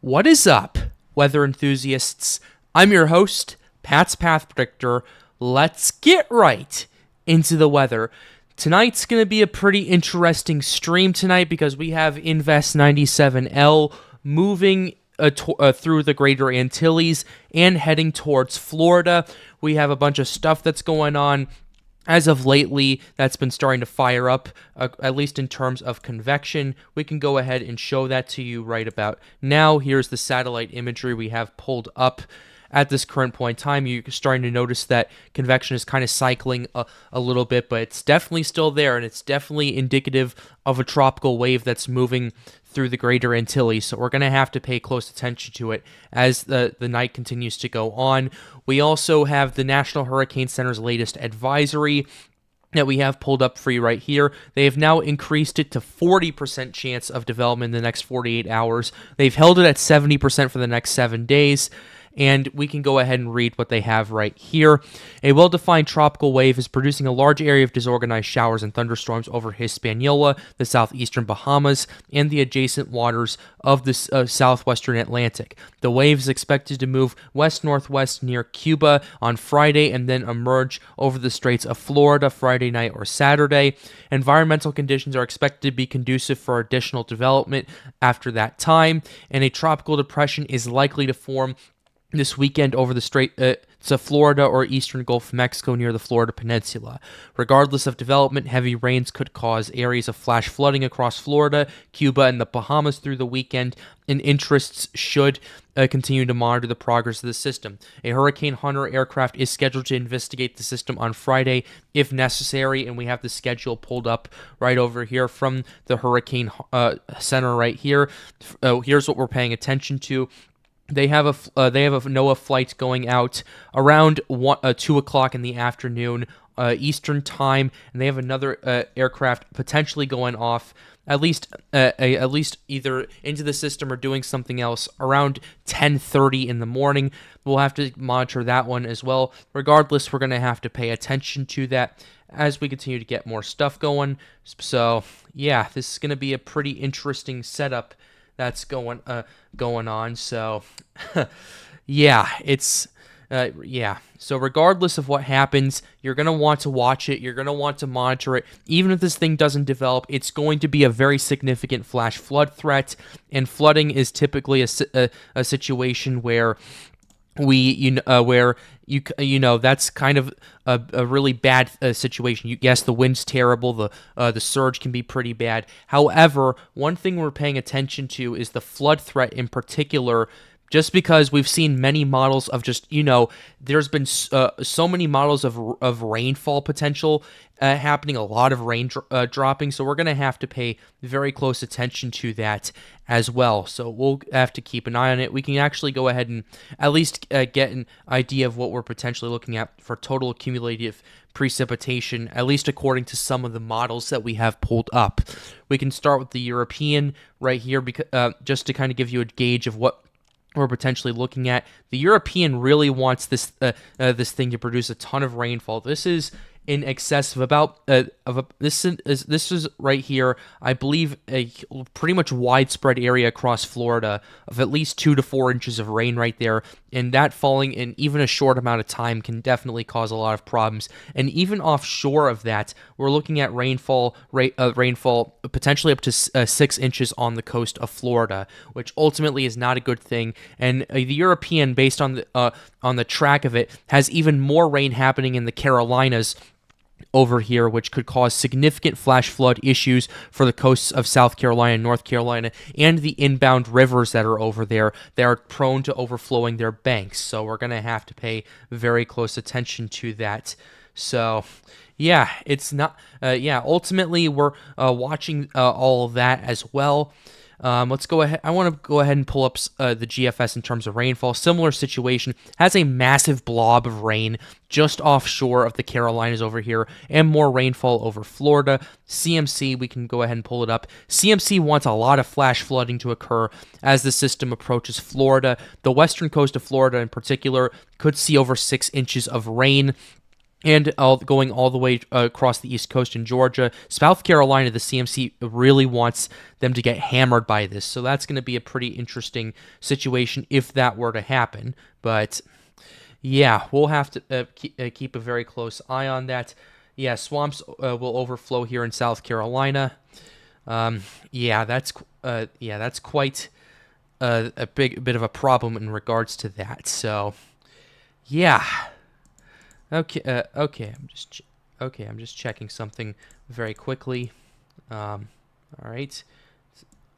What is up, weather enthusiasts? I'm your host, Pat's Path Predictor. Let's get right into the weather. Tonight's going to be a pretty interesting stream tonight because we have Invest 97L moving through the Greater Antilles and heading towards Florida. We have a bunch of stuff that's going on as of lately that's been starting to fire up, at least in terms of convection. We can go ahead and show that to you right about now. Here's the satellite imagery we have pulled up at this current point in time. You're starting to notice that convection is kind of cycling a little bit, but it's definitely still there, and it's definitely indicative of a tropical wave that's moving through the Greater Antilles, so we're going to have to pay close attention to it as the night continues to go on. We also have the National Hurricane Center's latest advisory that we have pulled up for you right here. They have now increased it to 40% chance of development in the next 48 hours. They've held it at 70% for the next 7 days. And we can go ahead and read what they have right here. A well-defined tropical wave is producing a large area of disorganized showers and thunderstorms over Hispaniola, the southeastern Bahamas, and the adjacent waters of the southwestern Atlantic. The wave is expected to move west-northwest near Cuba on Friday and then emerge over the Straits of Florida Friday night or Saturday. Environmental conditions are expected to be conducive for additional development after that time, and a tropical depression is likely to form this weekend over the Strait to Florida or eastern Gulf of Mexico near the Florida Peninsula. Regardless of development, heavy rains could cause areas of flash flooding across Florida, Cuba, and the Bahamas through the weekend, and interests should continue to monitor the progress of the system. A Hurricane Hunter aircraft is scheduled to investigate the system on Friday if necessary, and we have the schedule pulled up right over here from the Hurricane Center right here. Here's what we're paying attention to. They have a NOAA flight going out around 2 o'clock in the afternoon Eastern time, and they have another aircraft potentially going off at least either into the system or doing something else around 10:30 in the morning. We'll have to monitor that one as well. Regardless, we're going to have to pay attention to that as we continue to get more stuff going. So yeah, this is going to be a pretty interesting setup that's going on. So yeah, it's so regardless of what happens, you're going to want to watch it, you're going to want to monitor it. Even if this thing doesn't develop, it's going to be a very significant flash flood threat, and flooding is typically a situation where that's kind of a really bad situation. Yes, the wind's terrible. The surge can be pretty bad. However, one thing we're paying attention to is the flood threat in particular. Just because we've seen many models of there's been so many models of rainfall potential happening, a lot of rain dropping, so we're going to have to pay very close attention to that as well. So we'll have to keep an eye on it. We can actually go ahead and at least get an idea of what we're potentially looking at for total cumulative precipitation, at least according to some of the models that we have pulled up. We can start with the European right here, because just to kind of give you a gauge of what we're potentially looking at. The European really wants this thing to produce a ton of rainfall. This is in excess of about this is right here, I believe, a pretty much widespread area across Florida of at least 2 to 4 inches of rain right there, and that falling in even a short amount of time can definitely cause a lot of problems. And even offshore of that, we're looking at rainfall potentially up to 6 inches on the coast of Florida, which ultimately is not a good thing. And the European, based on the track of it, has even more rain happening in the Carolinas over here, which could cause significant flash flood issues for the coasts of South Carolina and North Carolina and the inbound rivers that are over there. They are prone to overflowing their banks, so we're going to have to pay very close attention to that. So yeah, it's not ultimately we're watching all of that as well. Let's go ahead. I want to go ahead and pull up the GFS in terms of rainfall. Similar situation, has a massive blob of rain just offshore of the Carolinas over here, and more rainfall over Florida. CMC, we can go ahead and pull it up. CMC wants a lot of flash flooding to occur as the system approaches Florida. The western coast of Florida in particular could see over 6 inches of rain and going all the way across the east coast in Georgia. South Carolina, the CMC really wants them to get hammered by this, so that's going to be a pretty interesting situation if that were to happen. But yeah, we'll have to keep a very close eye on that. Yeah, swamps will overflow here in South Carolina. Yeah, that's quite a bit of a problem in regards to that. So yeah. Okay. I'm just checking something very quickly. All right.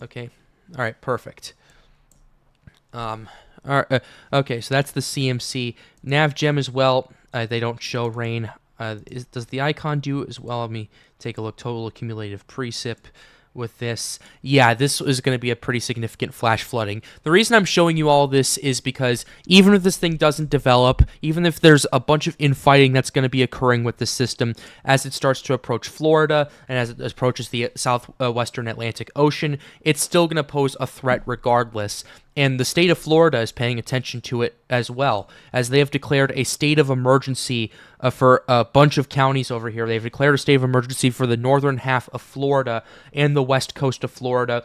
Okay. All right. Perfect. Okay. So that's the CMC nav gem as well. They don't show rain. Does the icon do as well? Let me take a look. Total accumulative precip. With this, yeah, this is going to be a pretty significant flash flooding. The reason I'm showing you all this is because even if this thing doesn't develop, even if there's a bunch of infighting that's going to be occurring with the system as it starts to approach Florida and as it approaches the southwestern Atlantic Ocean, it's still going to pose a threat regardless. And the state of Florida is paying attention to it as well, as they have declared a state of emergency for a bunch of counties over here. They've declared a state of emergency for the northern half of Florida and the west coast of Florida,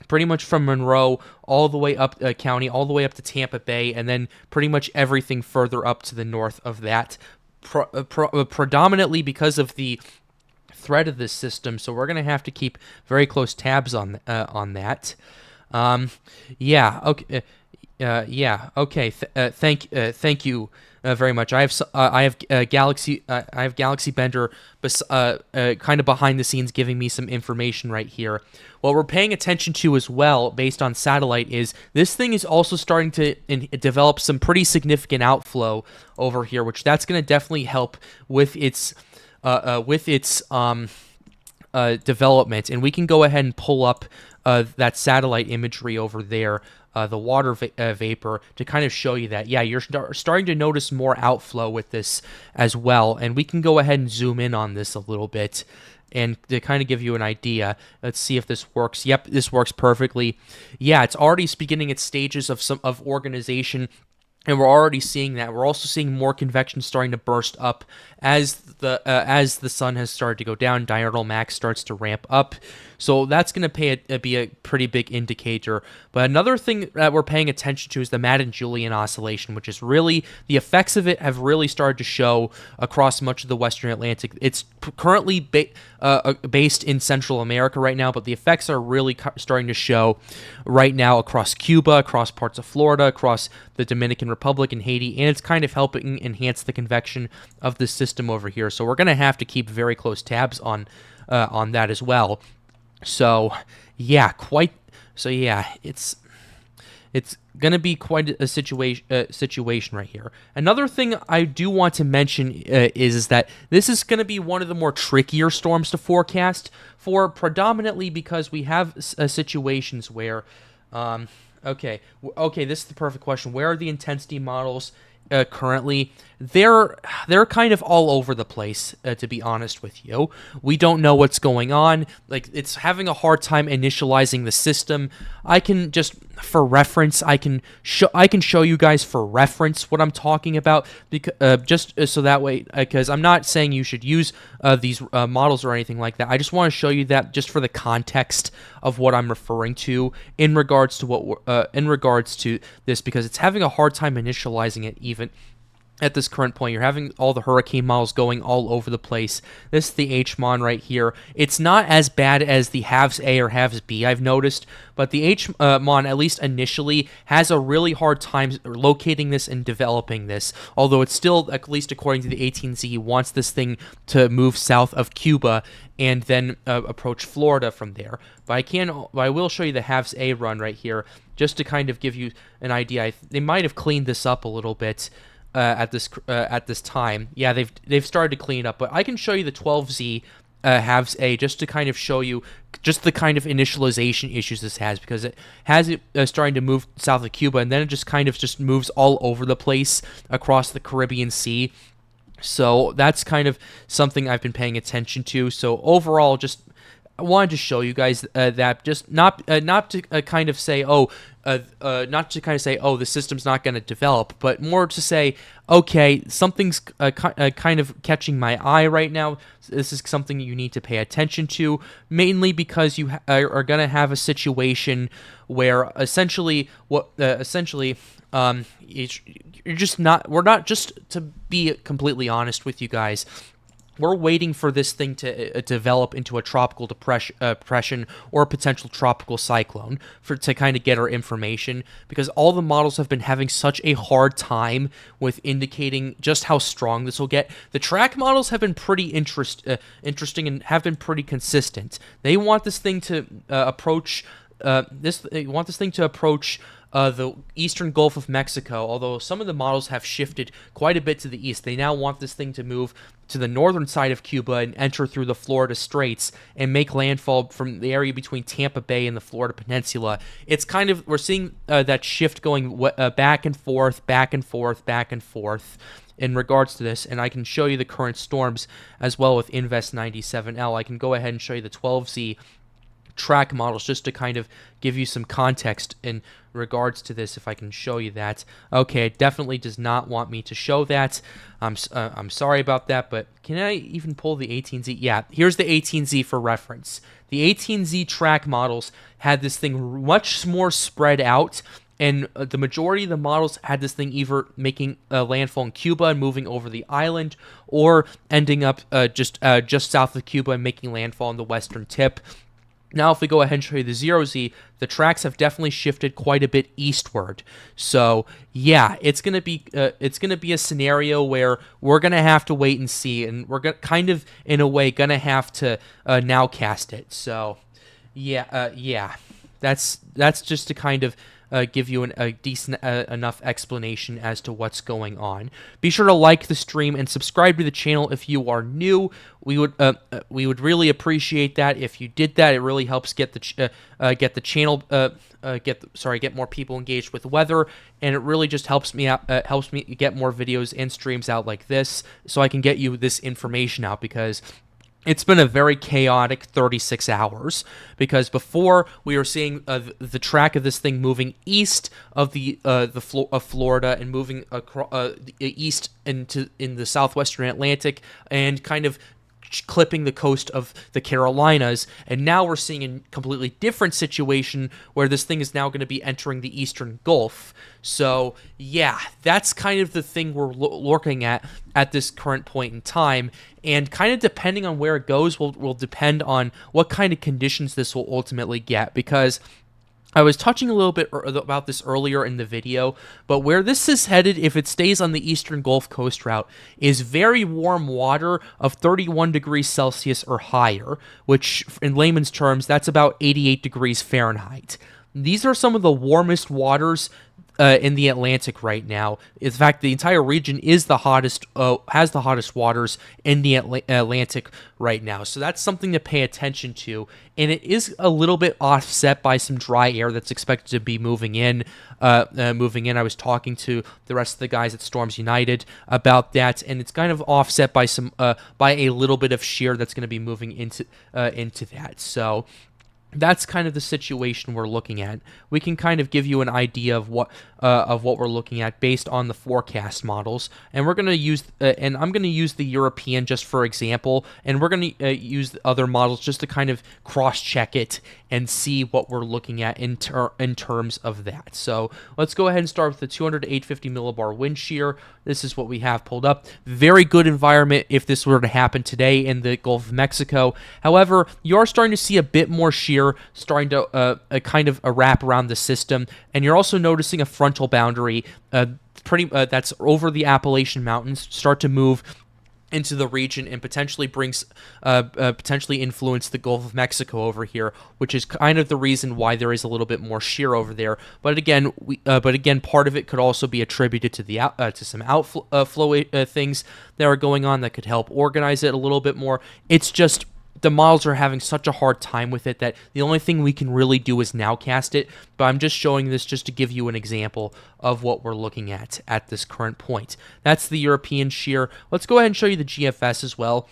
pretty much from Monroe all the way up county, all the way up to Tampa Bay, and then pretty much everything further up to the north of that, predominantly because of the threat of this system. So we're going to have to keep very close tabs on that. Yeah. Okay. Yeah. Okay. Thank you very much. I have Galaxy Bender, kind of behind the scenes, giving me some information right here. What we're paying attention to as well, based on satellite, is this thing is also starting to develop some pretty significant outflow over here, which that's going to definitely help with its development. And we can go ahead and pull up that satellite imagery over there, the water vapor, to kind of show you that, yeah, you're starting to notice more outflow with this as well. And we can go ahead and zoom in on this a little bit and to kind of give you an idea. Let's see if this works. Yep, this works perfectly. Yeah, it's already beginning its stages of organization. And we're already seeing that. We're also seeing more convection starting to burst up as the sun has started to go down. Diurnal max starts to ramp up. So that's going to be a pretty big indicator. But another thing that we're paying attention to is the Madden-Julian oscillation, which is really, the effects of it have really started to show across much of the Western Atlantic. It's currently based in Central America right now, but the effects are really starting to show right now across Cuba, across parts of Florida, across the Dominican Republic and Haiti, and it's kind of helping enhance the convection of the system over here. So we're going to have to keep very close tabs on that as well. So yeah, it's going to be quite a situation right here. Another thing I do want to mention is that this is going to be one of the more trickier storms to forecast for, predominantly because we have situations where, okay, this is the perfect question. Where are the intensity models currently? They're kind of all over the place, to be honest with you. We don't know what's going on. Like, it's having a hard time initializing the system. I can just, for reference, I can show you guys for reference what I'm talking about, because just so that way, because I'm not saying you should use these models or anything like that. I just want to show you that just for the context of what I'm referring to in regards to this, because it's having a hard time initializing it even at this current point. You're having all the hurricane models going all over the place. This is the H-Mon right here. It's not as bad as the halves A or halves B, I've noticed, but the H-Mon, at least initially, has a really hard time locating this and developing this, although it's still, at least according to the 18Z, wants this thing to move south of Cuba and then approach Florida from there. But I will show you the halves A run right here, just to kind of give you an idea. They might have cleaned this up a little bit at this time. Yeah, they've started to clean up, but I can show you the 12Z halves A just to kind of show you just the kind of initialization issues this has, because it has it starting to move south of Cuba, and then it just kind of just moves all over the place across the Caribbean Sea. So that's kind of something I've been paying attention to. So overall, just I wanted to show you guys that, just not to kind of say, not to kind of say, oh, the system's not going to develop, but more to say, okay, something's kind of catching my eye right now. This is something you need to pay attention to, mainly because you are going to have a situation where essentially you're just not. We're not, just to be completely honest with you guys. We're waiting for this thing to develop into a tropical depression or a potential tropical cyclone to kind of get our information, because all the models have been having such a hard time with indicating just how strong this will get. The track models have been pretty interesting and have been pretty consistent. They want this thing to approach the eastern Gulf of Mexico, although some of the models have shifted quite a bit to the east. They now want this thing to move to the northern side of Cuba and enter through the Florida Straits and make landfall from the area between Tampa Bay and the Florida Peninsula. It's kind of, we're seeing that shift going back and forth in regards to this, and I can show you the current storms as well with Invest 97L. I can go ahead and show you the 12Z track models just to kind of give you some context in regards to this, if I can show you that. Okay, it definitely does not want me to show that. I'm sorry about that, but can I even pull the 18Z? Yeah, here's the 18Z for reference. The 18Z track models had this thing much more spread out, and the majority of the models had this thing either making landfall in Cuba and moving over the island, or ending up just south of Cuba and making landfall on the western tip. Now, if we go ahead and show you the 0Z, the tracks have definitely shifted quite a bit eastward. So, yeah, it's gonna be a scenario where we're gonna have to wait and see, and we're kind of, in a way, gonna have to nowcast it. So, yeah, that's just to kind of give you a decent enough explanation as to what's going on. Be sure to like the stream and subscribe to the channel if you are new. We would really appreciate that if you did that. It really helps get the channel get more people engaged with weather, and it really just helps me out. Helps me get more videos and streams out like this, so I can get you this information out, because it's been a very chaotic 36 hours, because before we were seeing the track of this thing moving east of Florida and moving east in the southwestern Atlantic and kind of clipping the coast of the Carolinas, and now we're seeing a completely different situation where this thing is now going to be entering the eastern Gulf. So yeah, that's kind of the thing we're looking at this current point in time, and kind of depending on where it goes will depend on what kind of conditions this will ultimately get, because I was touching a little bit about this earlier in the video, but where this is headed, if it stays on the eastern Gulf Coast route, is very warm water of 31 degrees Celsius or higher, which in layman's terms, that's about 88 degrees Fahrenheit. These are some of the warmest waters in the Atlantic right now. In fact, the entire region is the hottest, has the hottest waters in the Atlantic right now. So that's something to pay attention to. And it is a little bit offset by some dry air that's expected to be moving in. I was talking to the rest of the guys at Storms United about that, and it's kind of offset by some by a little bit of shear that's going to be moving into that. So that's kind of the situation we're looking at. We can kind of give you an idea of what we're looking at based on the forecast models, and we're going to use and I'm going to use the European just for example, and we're going to use the other models just to kind of cross-check it and see what we're looking at in terms of that. So let's go ahead and start with the 200 to 850 millibar wind shear. This is what we have pulled up. Very good environment if this were to happen today in the Gulf of Mexico. However, you are starting to see a bit more shear starting to kind of wrap around the system, and you're also noticing a frontal boundary that's over the Appalachian Mountains start to move into the region and potentially influence the Gulf of Mexico over here, which is kind of the reason why there is a little bit more shear over there. But again, part of it could also be attributed to the to some outflow things that are going on that could help organize it a little bit more. It's just the models are having such a hard time with it that the only thing we can really do is nowcast it, but I'm just showing this just to give you an example of what we're looking at this current point. That's the European shear. Let's go ahead and show you the GFS as well.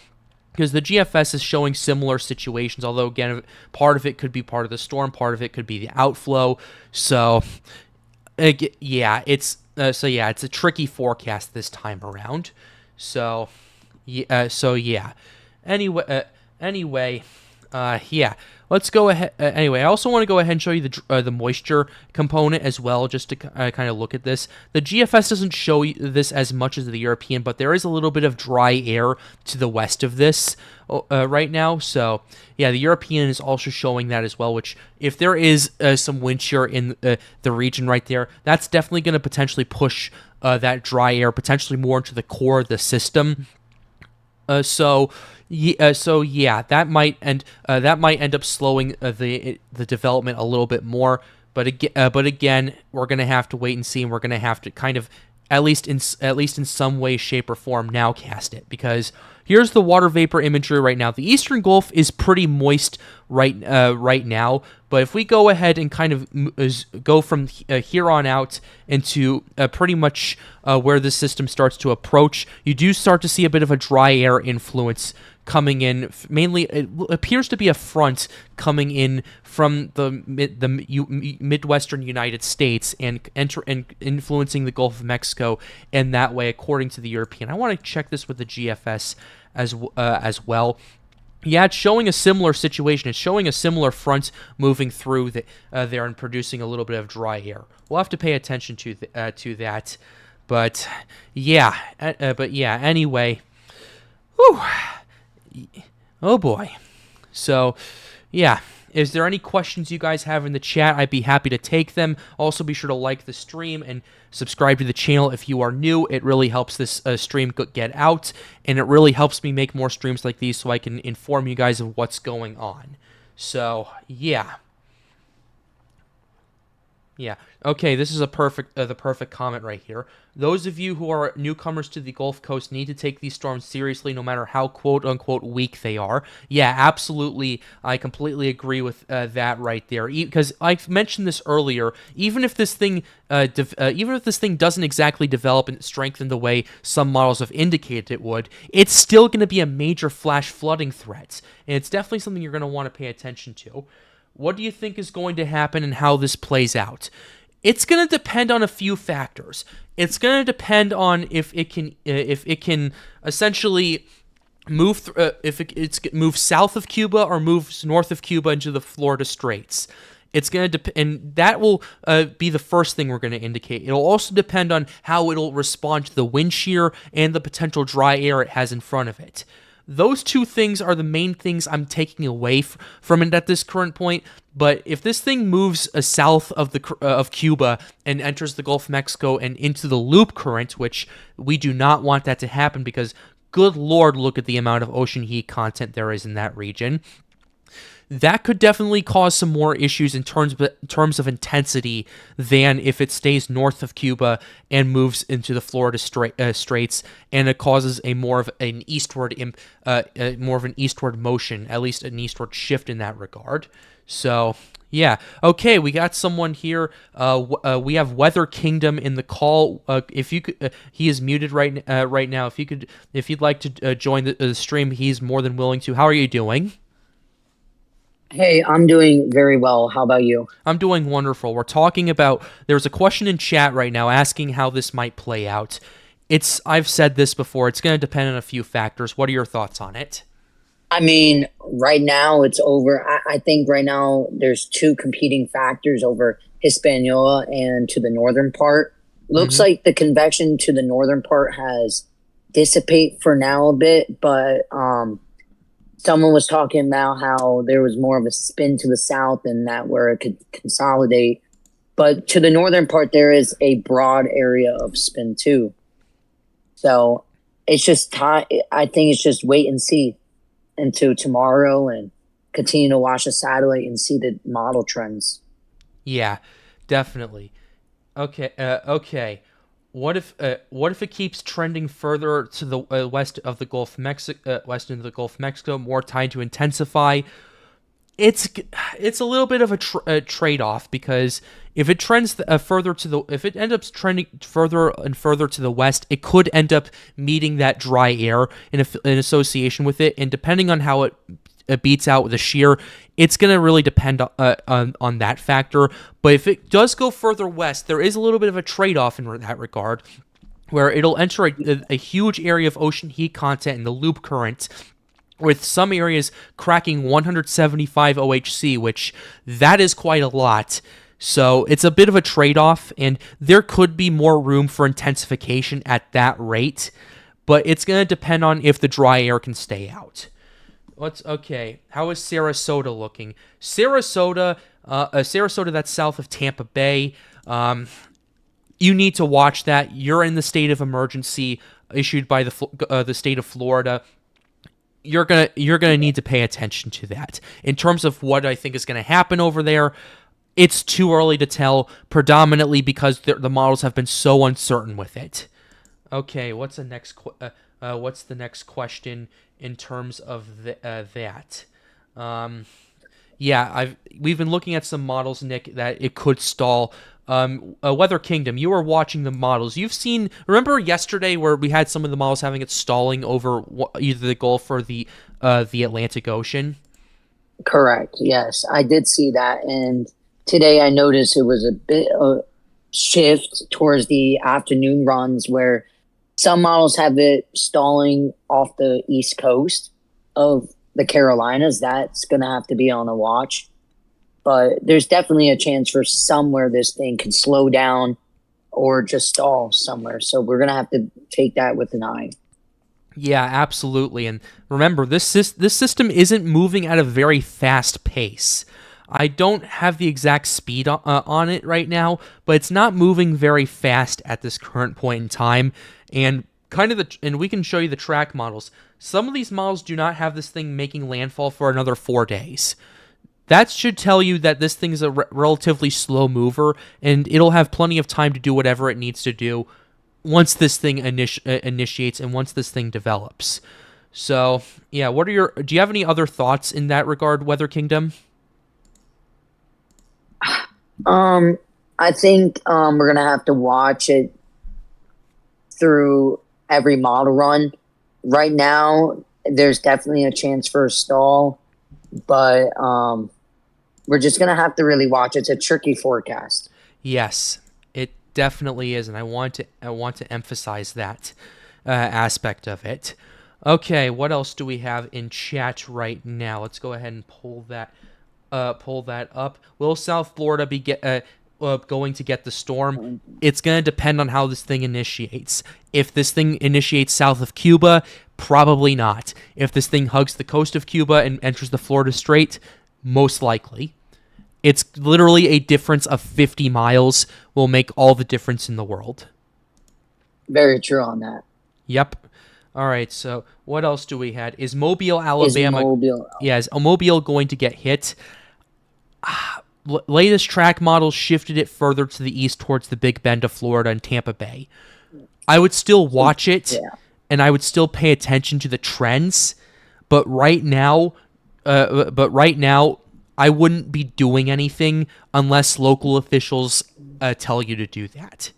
because the GFS is showing similar situations, although again, part of it could be part of the storm, part of it could be the outflow. So, it's a tricky forecast this time around. So, Anyway, let's go ahead. Anyway, I also want to go ahead and show you the moisture component as well, just to kind of look at this. The GFS doesn't show you this as much as the European, but there is a little bit of dry air to the west of this right now. So, yeah, the European is also showing that as well, which if there is some wind shear in the region right there, that's definitely going to potentially push that dry air potentially more into the core of the system. That might end up slowing the development a little bit more. But again, we're gonna have to wait and see, and we're gonna have to kind of at least in some way, shape, or form nowcast it, because here's the water vapor imagery right now. The Eastern Gulf is pretty moist right now, but if we go ahead and kind of go from here on out into pretty much where the system starts to approach, you do start to see a bit of a dry air influence coming in. Mainly, it appears to be a front coming in from the Midwestern United States and influencing the Gulf of Mexico in that way, according to the European. I want to check this with the GFS as well. Yeah, it's showing a similar situation. It's showing a similar front moving through there and producing a little bit of dry air. We'll have to pay attention to that. But yeah, anyway. Whew. Oh boy. So, yeah. Is there any questions you guys have in the chat? I'd be happy to take them. Also, be sure to like the stream and subscribe to the channel if you are new. It really helps this stream get out, and it really helps me make more streams like these so I can inform you guys of what's going on. So, yeah. Yeah. Okay, this is the perfect comment right here. Those of you who are newcomers to the Gulf Coast need to take these storms seriously, no matter how quote-unquote weak they are. Yeah, absolutely. I completely agree with that right there. Because I mentioned this earlier, even if this thing doesn't exactly develop and strengthen the way some models have indicated it would, it's still going to be a major flash flooding threat, and it's definitely something you're going to want to pay attention to. What do you think is going to happen and how this plays out? It's going to depend on a few factors. It's going to depend on if it can essentially move move south of Cuba or moves north of Cuba into the Florida Straits. It's going to and that will be the first thing we're going to indicate. It'll also depend on how it'll respond to the wind shear and the potential dry air it has in front of it. Those two things are the main things I'm taking away from it at this current point. But if this thing moves south of Cuba and enters the Gulf of Mexico and into the loop current, which we do not want that to happen because, good Lord, look at the amount of ocean heat content there is in that region. That could definitely cause some more issues in terms of intensity than if it stays north of Cuba and moves into the Florida Straits, and it causes more of an eastward motion, at least an eastward shift in that regard. So, yeah. Okay, we got someone here. We have Weather Kingdom in the call. If you could, he is muted right now. If you'd like to join the stream, he's more than willing to. How are you doing? Hey, I'm doing very well. How about you? I'm doing wonderful. We're talking about, there's a question in chat right now asking how this might play out. I've said this before, it's going to depend on a few factors. What are your thoughts on it? I mean, right now it's over. I think right now there's two competing factors over Hispaniola and to the northern part. Looks like the convection to the northern part has dissipated for now a bit, but someone was talking about how there was more of a spin to the south and that where it could consolidate. But to the northern part, there is a broad area of spin too. So it's just time. I think it's just wait and see until tomorrow and continue to watch the satellite and see the model trends. Yeah, definitely. Okay. What if it keeps trending further to the west of the Gulf of Mexico, west into the Gulf of Mexico, more time to intensify? it's a little bit of a trade-off, because if it trends further to the if it ends up trending further and further to the west, it could end up meeting that dry air in association with it, and depending on how it beats out with the shear, it's going to really depend on that factor. But if it does go further west, there is a little bit of a trade-off in that regard, where it'll enter a huge area of ocean heat content in the loop current, with some areas cracking 175 OHC, which that is quite a lot. So it's a bit of a trade-off, and there could be more room for intensification at that rate, but it's going to depend on if the dry air can stay out. Okay? How is Sarasota looking? Sarasota, that's south of Tampa Bay. You need to watch that. You're in the state of emergency issued by the state of Florida. You're gonna need to pay attention to that. In terms of what I think is going to happen over there, it's too early to tell, predominantly because the models have been so uncertain with it. Okay, what's the next question in terms of that? We've been looking at some models, Nick, that it could stall. Weather Kingdom, you were watching the models. Remember yesterday where we had some of the models having it stalling over either the Gulf or the Atlantic Ocean? Correct. Yes, I did see that. And today I noticed it was a bit of shift towards the afternoon runs, where some models have it stalling off the east coast of the Carolinas. That's going to have to be on a watch. But there's definitely a chance for somewhere this thing could slow down or just stall somewhere. So we're going to have to take that with an eye. Yeah, absolutely. And remember, this system isn't moving at a very fast pace. I don't have the exact speed on it right now, but it's not moving very fast at this current point in time. And and we can show you the track models. Some of these models do not have this thing making landfall for another 4 days. That should tell you that this thing is a relatively slow mover, and it'll have plenty of time to do whatever it needs to do once this thing initiates and once this thing develops. So, yeah, do you have any other thoughts in that regard, Weather Kingdom? I think we're gonna have to watch it through every model run. Right now, there's definitely a chance for a stall, but we're just gonna have to really watch. It's a tricky forecast. Yes, it definitely is, and I want to emphasize that aspect of it. Okay, what else do we have in chat right now? Let's go ahead and pull that up. Will South Florida be going to get the storm? It's going to depend on how this thing initiates. If this thing initiates south of Cuba, probably not. If this thing hugs the coast of Cuba and enters the Florida Strait, most likely. It's literally a difference of 50 miles will make all the difference in the world. Very true on that. Yep. All right, so what else do we have? Is Mobile, Alabama... Is Mobile going to get hit? Latest track models shifted it further to the east towards the Big Bend of Florida and Tampa Bay. I would still watch it, and I would still pay attention to the trends, but right now, I wouldn't be doing anything unless local officials tell you to do that.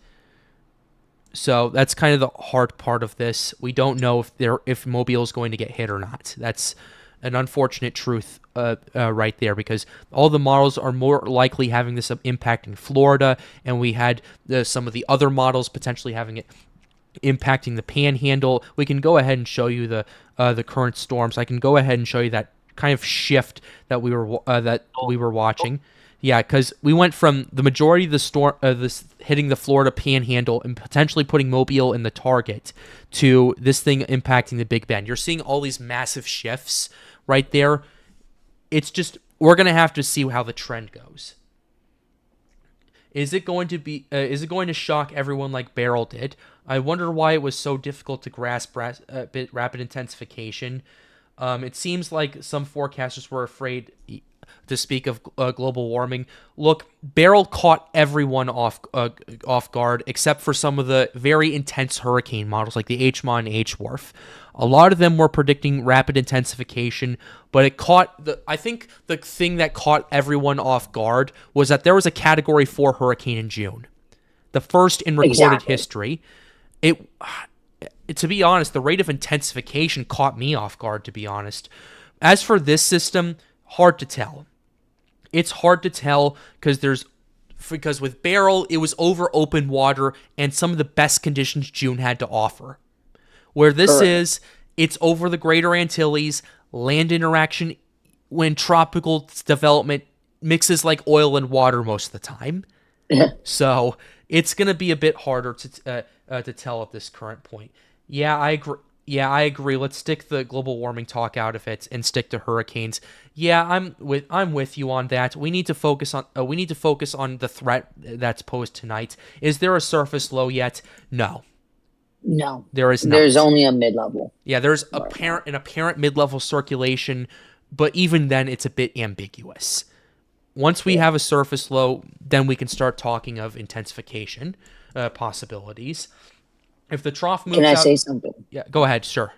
So that's kind of the hard part of this. We don't know if Mobile is going to get hit or not. That's an unfortunate truth right there, because all the models are more likely having this impact in Florida, and we had some of the other models potentially having it impacting the Panhandle. We can go ahead and show you the current storms. I can go ahead and show you that kind of shift that we were watching. Yeah, because we went from the majority of the storm, this hitting the Florida Panhandle and potentially putting Mobile in the target, to this thing impacting the Big Bend. You're seeing all these massive shifts right there. It's just, we're gonna have to see how the trend goes. Is it going to shock everyone like Beryl did? I wonder why it was so difficult to grasp rapid intensification. It seems like some forecasters were afraid. global warming. Look, Beryl caught everyone off guard, except for some of the very intense hurricane models like the HMA and HWRF. A lot of them were predicting rapid intensification, but I think the thing that caught everyone off guard was that there was a Category 4 hurricane in June, the first in recorded history. To be honest, the rate of intensification caught me off guard, to be honest. As for this system, hard to tell. It's hard to tell because with Beryl, it was over open water and some of the best conditions June had to offer. Where this it's over the Greater Antilles, land interaction when tropical development mixes like oil and water most of the time. So it's going to be a bit harder to tell at this current point. Yeah, I agree. I agree. Let's stick the global warming talk out of it and stick to hurricanes. Yeah, I'm with you on that. We need to focus on the threat that's posed tonight. Is there a surface low yet? No. No. There is not. There's only a mid-level. Yeah, there's an apparent mid-level circulation, but even then it's a bit ambiguous. Once we have a surface low, then we can start talking of intensification possibilities. If the trough moves out... Can I say something? Yeah, go ahead, sure.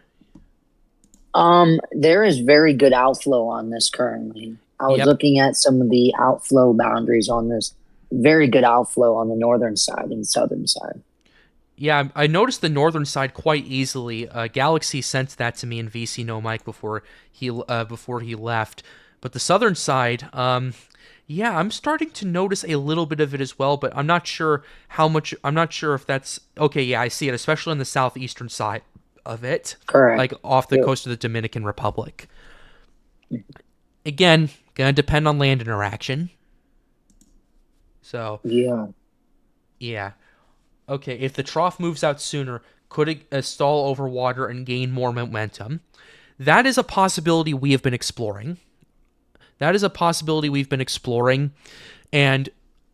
There is very good outflow on this currently. I was looking at some of the outflow boundaries on this. Very good outflow on the northern side and southern side. Yeah, I noticed the northern side quite easily. Galaxy sent that to me in VC No Mike before he left. But the southern side... I'm starting to notice a little bit of it as well, but I'm not sure how much. I'm not sure if that's okay. Yeah, I see it, especially on the southeastern side of it, correct, like off the coast of the Dominican Republic. Again, gonna depend on land interaction. So yeah. Okay, if the trough moves out sooner, could it stall over water and gain more momentum? That is a possibility we have been exploring. And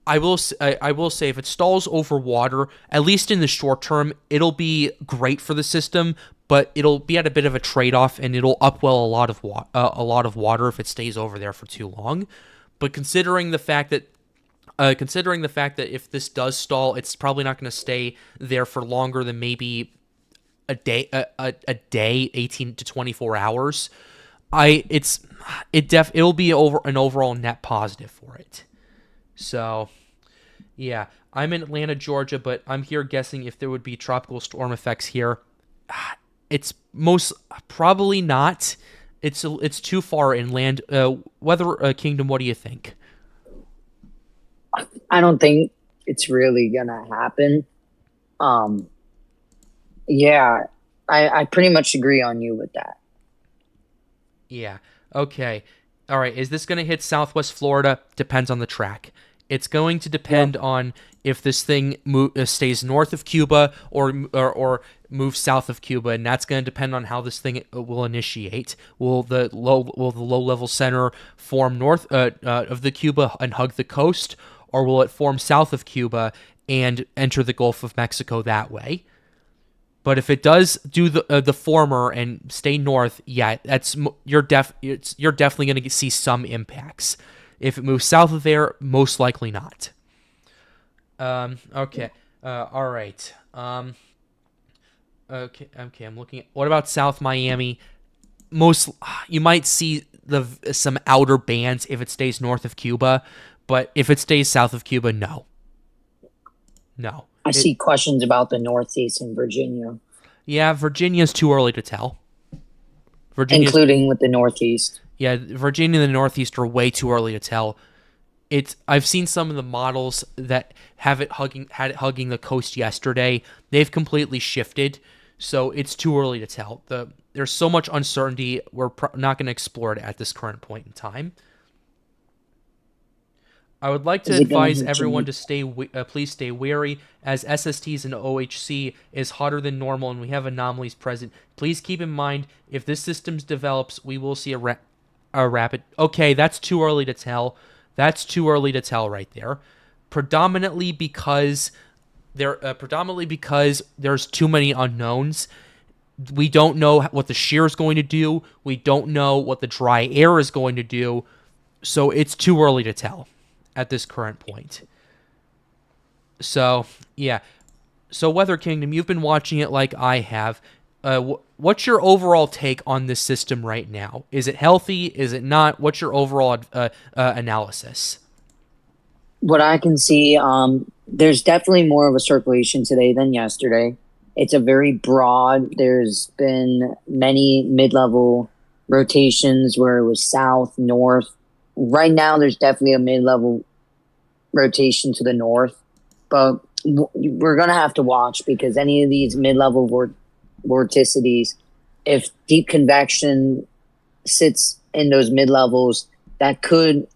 I will say if it stalls over water, at least in the short term, it'll be great for the system, but it'll be at a bit of a trade-off, and it'll upwell a lot of water if it stays over there for too long. But considering the fact that if this does stall, it's probably not going to stay there for longer than maybe a day, 18 to 24 hours. It'll be an overall net positive for it. So, yeah, I'm in Atlanta, Georgia, but I'm here guessing if there would be tropical storm effects here. It's most probably not. It's too far inland. Weather Kingdom, what do you think? I don't think it's really gonna happen. Yeah, I pretty much agree on you with that. Yeah. Okay. All right. Is this going to hit Southwest Florida? Depends on the track. It's going to depend on if this thing stays north of Cuba or moves south of Cuba, and that's going to depend on how this thing will initiate. Will the low level center form north of the Cuba and hug the coast, or will it form south of Cuba and enter the Gulf of Mexico that way? But if it does do the former and stay north, yeah, you're definitely going to see some impacts. If it moves south of there, most likely not. Okay. All right. Okay. I'm looking at what about South Miami? You might see some outer bands if it stays north of Cuba, but if it stays south of Cuba, no. I see questions about the Northeast and Virginia. Yeah, Virginia's too early to tell. Including with the Northeast. Yeah, Virginia and the Northeast are way too early to tell. I've seen some of the models that had it hugging the coast yesterday. They've completely shifted, so it's too early to tell. There's so much uncertainty. We're not going to explore it at this current point in time. I would like to advise everyone to please stay wary, as SSTs and OHC is hotter than normal and we have anomalies present. Please keep in mind, if this system develops, we will see a rapid... Okay, that's too early to tell. That's too early to tell right there. Predominantly because there's too many unknowns. We don't know what the shear is going to do. We don't know what the dry air is going to do. So it's too early to tell at this current point. So, yeah. So, Weather Kingdom, you've been watching it like I have. What's your overall take on this system right now? Is it healthy? Is it not? What's your overall analysis? What I can see, there's definitely more of a circulation today than yesterday. It's a very broad. There's been many mid-level rotations where it was south, north. Right now, there's definitely a mid-level rotation to the north, but we're going to have to watch because any of these mid-level vorticities, if deep convection sits in those mid-levels, that could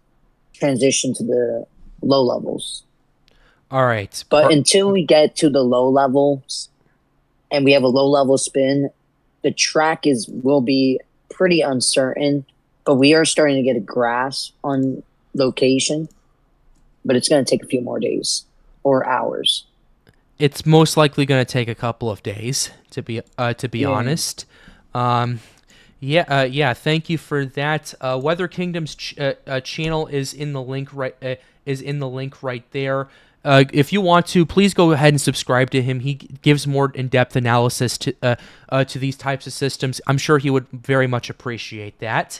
transition to the low levels. All right. But until we get to the low levels and we have a low-level spin, the track will be pretty uncertain, but we are starting to get a grasp on location, but it's going to take a few more days or hours. It's most likely going to take a couple of days, to be honest. Thank you for that. Weather Kingdom's channel is in the link right there. If you want to, please go ahead and subscribe to him. He gives more in-depth analysis to these types of systems. I'm sure he would very much appreciate that.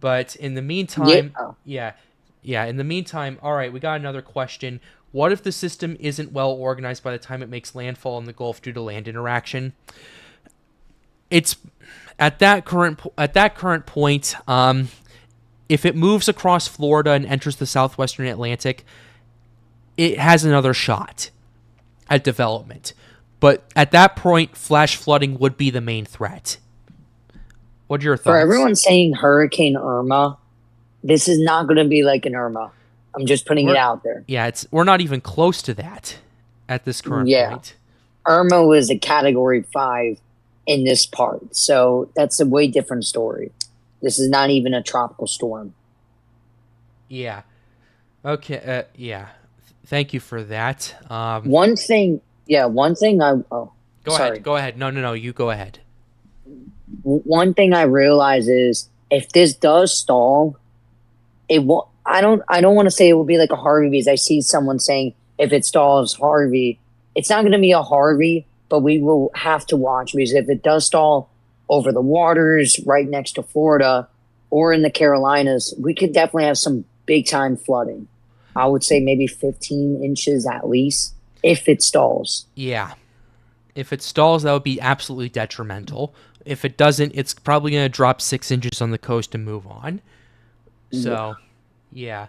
But in the meantime, in the meantime, all right, we got another question. What if the system isn't well organized by the time it makes landfall in the Gulf due to land interaction? It's at that current point. If it moves across Florida and enters the southwestern Atlantic, it has another shot at development. But at that point, flash flooding would be the main threat. What are your thoughts? For everyone saying Hurricane Irma, this is not going to be like an Irma. I'm just putting it out there. Yeah, we're not even close to that at this current point. Irma was a Category 5 in this part, so that's a way different story. This is not even a tropical storm. Yeah. Okay. Thank you for that. One thing. Go ahead. No. You go ahead. One thing I realize is if this does stall, it will. I don't want to say it will be like a Harvey because I see someone saying if it stalls Harvey, it's not going to be a Harvey, but we will have to watch because if it does stall over the waters right next to Florida or in the Carolinas, we could definitely have some big time flooding. I would say maybe 15 inches at least if it stalls. Yeah. If it stalls, that would be absolutely detrimental. If it doesn't, it's probably going to drop 6 inches on the coast and move on. So, yeah.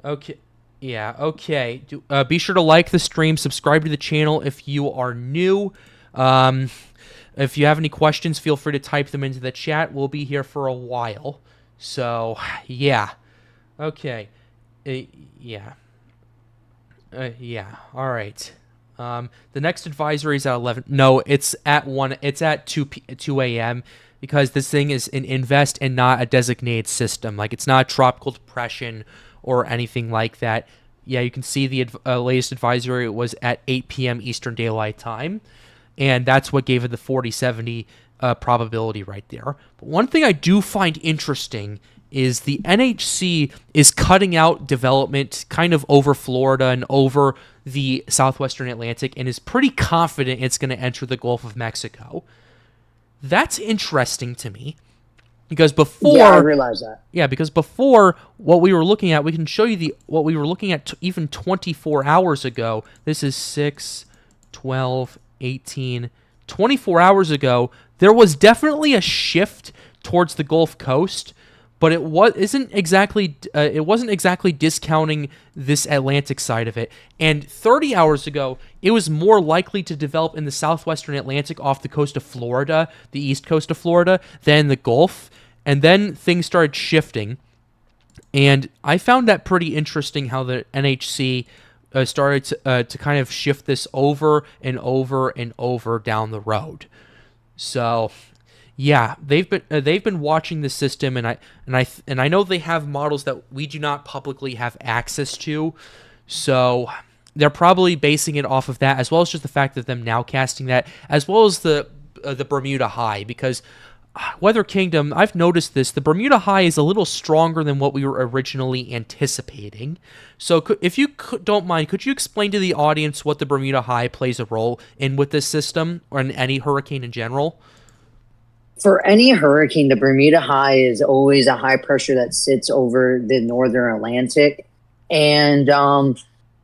Okay. Yeah, okay. Be sure to like the stream, subscribe to the channel if you are new. If you have any questions, feel free to type them into the chat. We'll be here for a while. So, yeah. Okay. All right. The next advisory is at 11. No, it's at 1. It's at 2 a.m. because this thing is an invest and not a designated system. Like, it's not a tropical depression or anything like that. Yeah, you can see the latest advisory was at 8 p.m. Eastern Daylight Time, and that's what gave it the 40-70 probability right there. But one thing I do find interesting is the NHC is cutting out development kind of over Florida and over the southwestern Atlantic and is pretty confident it's going to enter the Gulf of Mexico. That's interesting to me because before... Yeah, I realize that. Yeah, because before what we were looking at, we can show you what we were looking at even 24 hours ago. This is 6, 12, 18, 24 hours ago. There was definitely a shift towards the Gulf Coast, but it wasn't exactly discounting this Atlantic side of it. And 30 hours ago, it was more likely to develop in the southwestern Atlantic off the coast of Florida, the east coast of Florida, than the Gulf. And then things started shifting. And I found that pretty interesting how the NHC started to kind of shift this over and over and over down the road. So... yeah, they've been watching the system, and I know they have models that we do not publicly have access to, so they're probably basing it off of that, as well as just the fact that them now casting that, as well as the Bermuda High, because Weather Kingdom, I've noticed this. The Bermuda High is a little stronger than what we were originally anticipating. So if you don't mind, could you explain to the audience what the Bermuda High plays a role in with this system or in any hurricane in general? For any hurricane, the Bermuda High is always a high pressure that sits over the northern Atlantic. And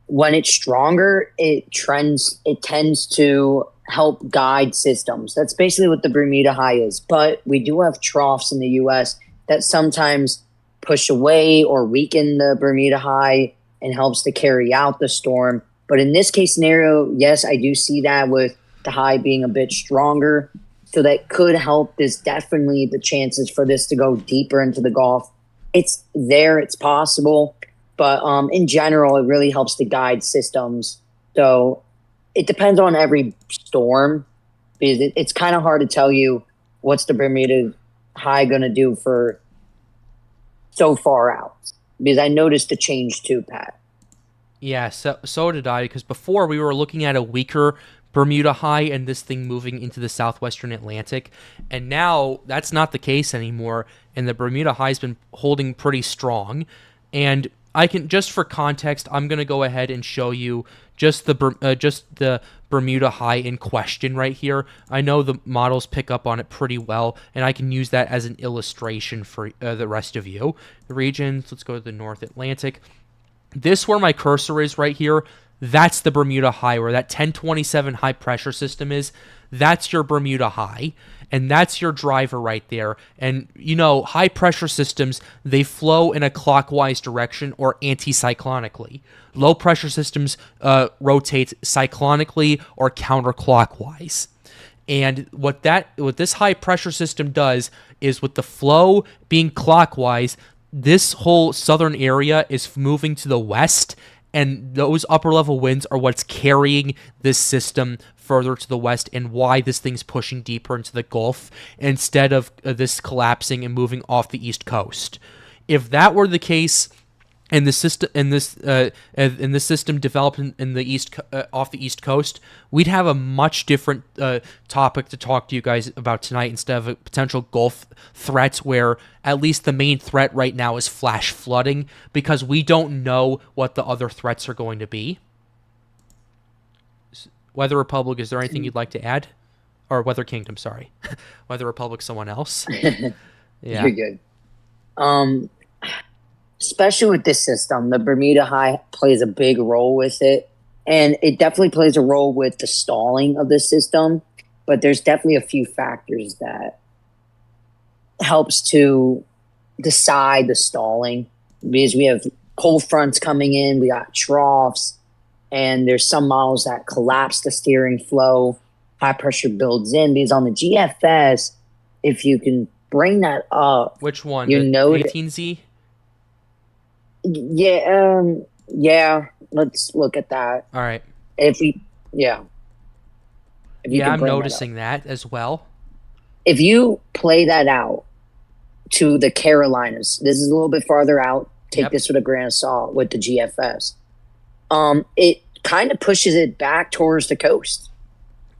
when it's stronger, it tends to help guide systems. That's basically what the Bermuda High is. But we do have troughs in the U.S. that sometimes push away or weaken the Bermuda High and helps to carry out the storm. But in this case scenario, yes, I do see that with the high being a bit stronger. So that could help. There's definitely the chances for this to go deeper into the Gulf. It's there. It's possible. But in general, it really helps to guide systems. So it depends on every storm, because it's kind of hard to tell you what's the Bermuda High going to do for so far out. Because I noticed the change too, Pat. Yeah, so did I, because before we were looking at a weaker Bermuda High and this thing moving into the southwestern Atlantic, and now that's not the case anymore, and the Bermuda High's been holding pretty strong. And I can, just for context, I'm going to go ahead and show you just the Bermuda High in question right here. I know the models pick up on it pretty well, and I can use that as an illustration for the rest of you. The regions, let's go to the North Atlantic. This, where my cursor is right here, that's the Bermuda High, where that 1027 high pressure system is. That's your Bermuda High, and that's your driver right there. And, you know, high pressure systems, they flow in a clockwise direction or anticyclonically. Low pressure systems rotate cyclonically or counterclockwise. And what this high pressure system does is, with the flow being clockwise, this whole southern area is moving to the west, and those upper level winds are what's carrying this system further to the west, and why this thing's pushing deeper into the Gulf instead of this collapsing and moving off the east coast. If that were the case, and the system this system developed in the east off the east coast, we'd have a much different topic to talk to you guys about tonight, instead of a potential Gulf threat, where at least the main threat right now is flash flooding, because we don't know what the other threats are going to be. Weather Republic, is there anything you'd like to add? Or Weather Kingdom, sorry. Weather Republic, someone else. Yeah. You're good. Especially with this system, the Bermuda High plays a big role with it. And it definitely plays a role with the stalling of the system. But there's definitely a few factors that helps to decide the stalling. Because we have cold fronts coming in, we got troughs, and there's some models that collapse the steering flow. High pressure builds in. Because on the GFS, if you can bring that up. Which one? You know, 18Z? Yeah, let's look at that. All right. If you I'm noticing that as well. If you play that out to the Carolinas, this is a little bit farther out. Take this with a grain of salt with the GFS. It kind of pushes it back towards the coast.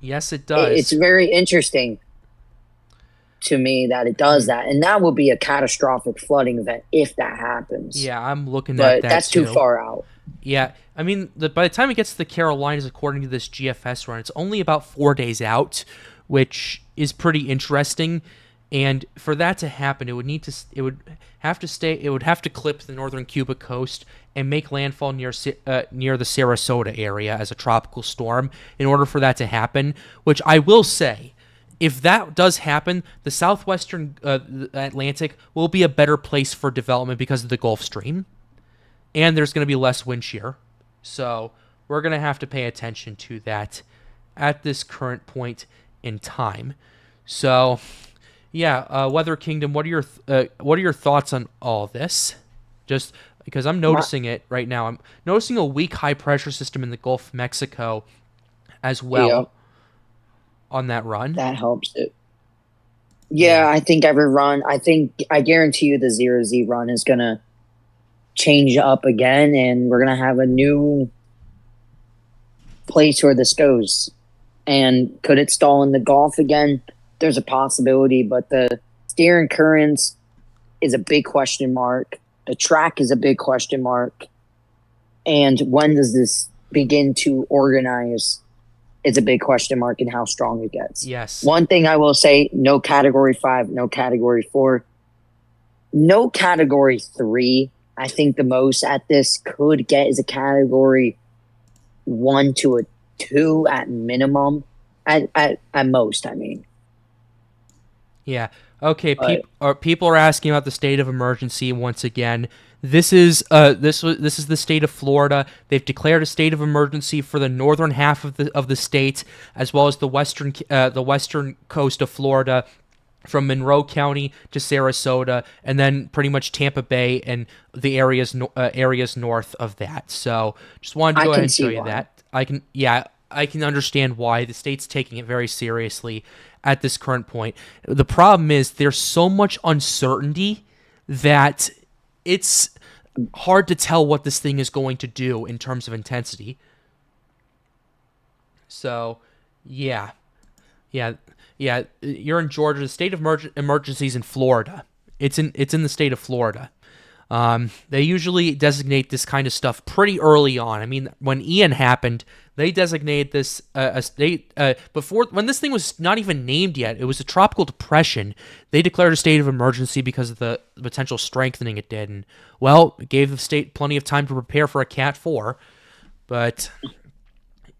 Yes, it does. It's very interesting to me that it does that, and that will be a catastrophic flooding event if that happens. Yeah, I'm looking but at that. That's too far out. Yeah, I mean, by the time it gets to the Carolinas, according to this GFS run, it's only about 4 days out, which is pretty interesting. And for that to happen, it would have to clip the northern Cuba coast and make landfall near the Sarasota area as a tropical storm in order for that to happen. Which I will say, if that does happen, the southwestern Atlantic will be a better place for development because of the Gulf Stream. And there's going to be less wind shear. So we're going to have to pay attention to that at this current point in time. So, yeah, Weather Kingdom, what are your thoughts on all this? Just because I'm noticing it right now. I'm noticing a weak high pressure system in the Gulf of Mexico as well. Yep. On that run. That helps it. Yeah, I think every run, I guarantee you the 0Z run is going to change up again, and we're going to have a new place where this goes. And could it stall in the Gulf again? there's a possibility, but the steering currents is a big question mark. The track is a big question mark. And when does this begin to organize is a big question mark in how strong it gets. Yes. One thing I will say, no Category 5, no Category 4, no Category 3. I think the most at this could get is a Category 1 to a 2 at minimum. At most, I mean. Yeah. Okay. People are asking about the state of emergency once again. This is the state of Florida. They've declared a state of emergency for the northern half of the state, as well as the western coast of Florida, from Monroe County to Sarasota, and then pretty much Tampa Bay and the areas north of that. So just wanted to go ahead and show you that. I can understand why the state's taking it very seriously at this current point. The problem is there's so much uncertainty that it's hard to tell what this thing is going to do in terms of intensity. So, yeah. You're in Georgia. The state of emergency is in Florida. It's in the state of Florida. They usually designate this kind of stuff pretty early on. I mean, when Ian happened, they designated this a state before, when this thing was not even named yet. It was a tropical depression. They declared a state of emergency because of the potential strengthening it did, and well, it gave the state plenty of time to prepare for a Cat 4. But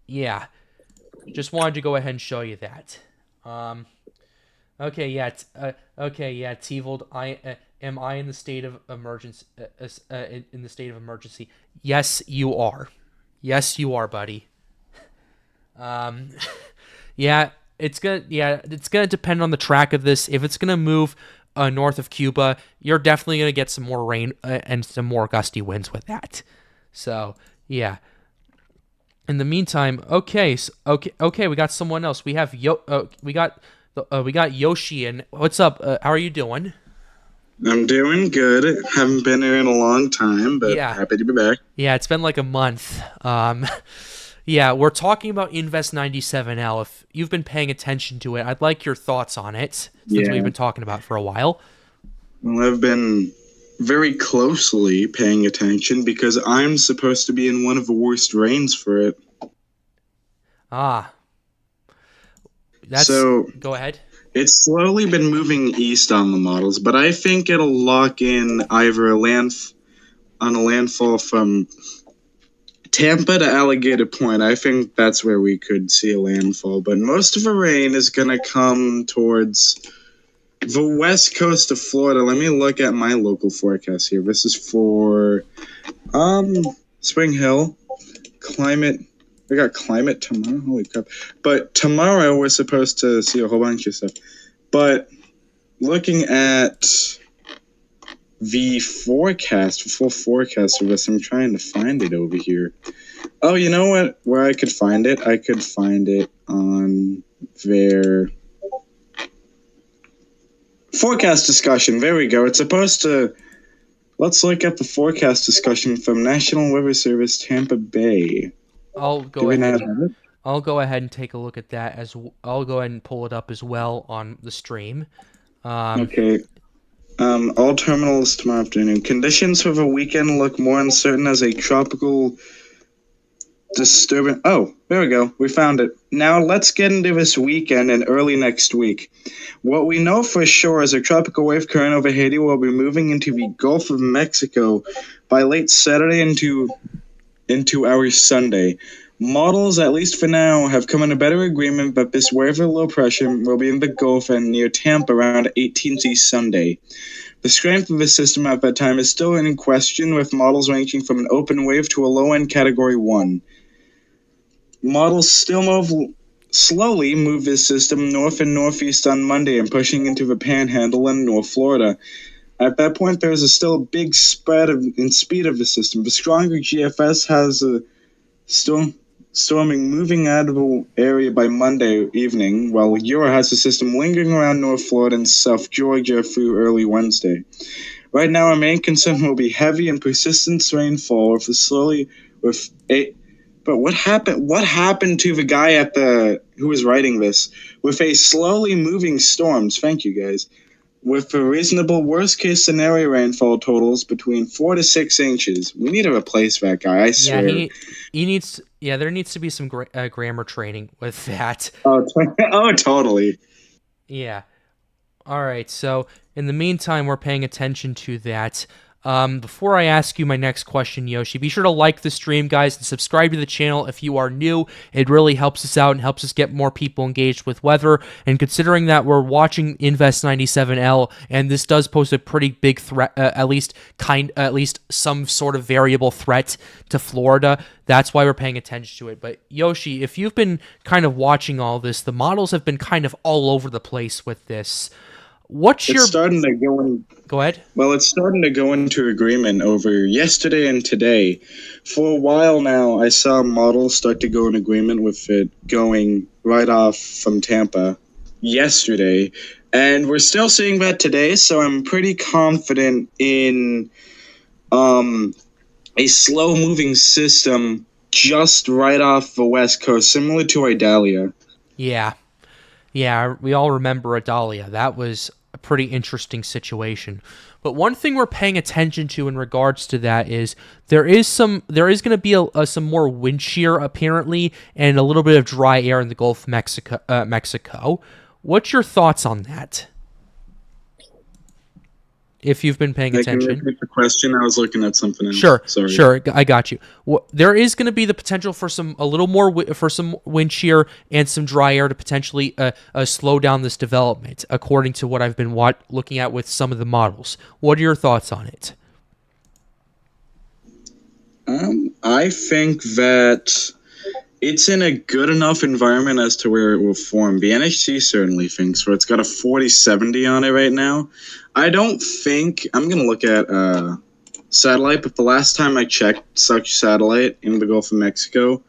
yeah, just wanted to go ahead and show you that. Tevold, am I in the state of emergency? In the state of emergency? Yes, you are. Yes, you are, buddy. It's gonna depend on the track of this. If it's gonna move north of Cuba, you're definitely gonna get some more rain and some more gusty winds with that. So yeah. In the meantime, okay, we got someone else. We have we got Yoshi. And what's up? How are you doing? I'm doing good. Haven't been here in a long time, but happy to be back. Yeah, it's been like a month. Yeah, we're talking about Invest 97L. If you've been paying attention to it, I'd like your thoughts on it, since we've been talking about it for a while. Well, I've been very closely paying attention because I'm supposed to be in one of the worst rains for it. Go ahead. It's slowly been moving east on the models, but I think it'll lock in either a landfall from Tampa to Alligator Point. I think that's where we could see a landfall, but most of the rain is going to come towards the west coast of Florida. Let me look at my local forecast here. This is for Spring Hill. Climate. We got climate tomorrow. Holy crap. But tomorrow we're supposed to see a whole bunch of stuff. But looking at the forecast, the full forecast of this, I'm trying to find it over here. Oh, you know what? Where I could find it? I could find it on their forecast discussion. There we go. It's supposed to... Let's look at the forecast discussion from National Weather Service, Tampa Bay. I'll go ahead and take a look at that. I'll go ahead and pull it up as well on the stream. Okay. All terminals tomorrow afternoon. Conditions for the weekend look more uncertain as a tropical disturbance. Oh, there we go. We found it. Now let's get into this weekend and early next week. What we know for sure is a tropical wave current over Haiti will be moving into the Gulf of Mexico by late Saturday into our Sunday. Models, at least for now, have come in a better agreement that this wave of low pressure will be in the Gulf and near Tampa around 18th Sunday. The strength of the system at that time is still in question, with models ranging from an open wave to a low-end Category 1. Models still slowly move this system north and northeast on Monday and pushing into the Panhandle and North Florida. At that point, there is still a big spread in speed of the system. The stronger GFS has a storming moving out of the area by Monday evening, while Euro has the system lingering around North Florida and South Georgia through early Wednesday. Right now, our main concern will be heavy and persistent rainfall with But what happened? What happened to the guy who was writing this with a slowly moving storms? Thank you, guys. With a reasonable worst-case scenario rainfall totals between 4 to 6 inches. We need to replace that guy. I swear. Yeah, he needs. Yeah, there needs to be some grammar training with that. Oh, totally. Yeah. All right. So in the meantime, we're paying attention to that. Before I ask you my next question, Yoshi, be sure to like the stream, guys, and subscribe to the channel if you are new. It really helps us out and helps us get more people engaged with weather. And considering that we're watching Invest 97L, and this does pose a pretty big threat, at least some sort of variable threat to Florida, that's why we're paying attention to it. But Yoshi, if you've been kind of watching all this, the models have been kind of all over the place with this. It's starting to go in. Go ahead. Well, it's starting to go into agreement over yesterday and today. For a while now, I saw models start to go in agreement with it going right off from Tampa yesterday. And we're still seeing that today, so I'm pretty confident in a slow-moving system just right off the west coast, similar to Idalia. Yeah. Yeah, we all remember Idalia. That was a pretty interesting situation. But one thing we're paying attention to in regards to that is there is going to be some more wind shear apparently, and a little bit of dry air in the Gulf of Mexico. What's your thoughts on that? If you've been paying attention. Can you repeat the question? I was looking at something else. Sure, I got you. There is going to be the potential for some wind shear and some dry air to potentially slow down this development, according to what I've been looking at with some of the models. What are your thoughts on it? I think that it's in a good enough environment as to where it will form. The NHC certainly thinks so. It's got a 4070 on it right now. I don't think I'm going to look at satellite, but the last time I checked such satellite in the Gulf of Mexico,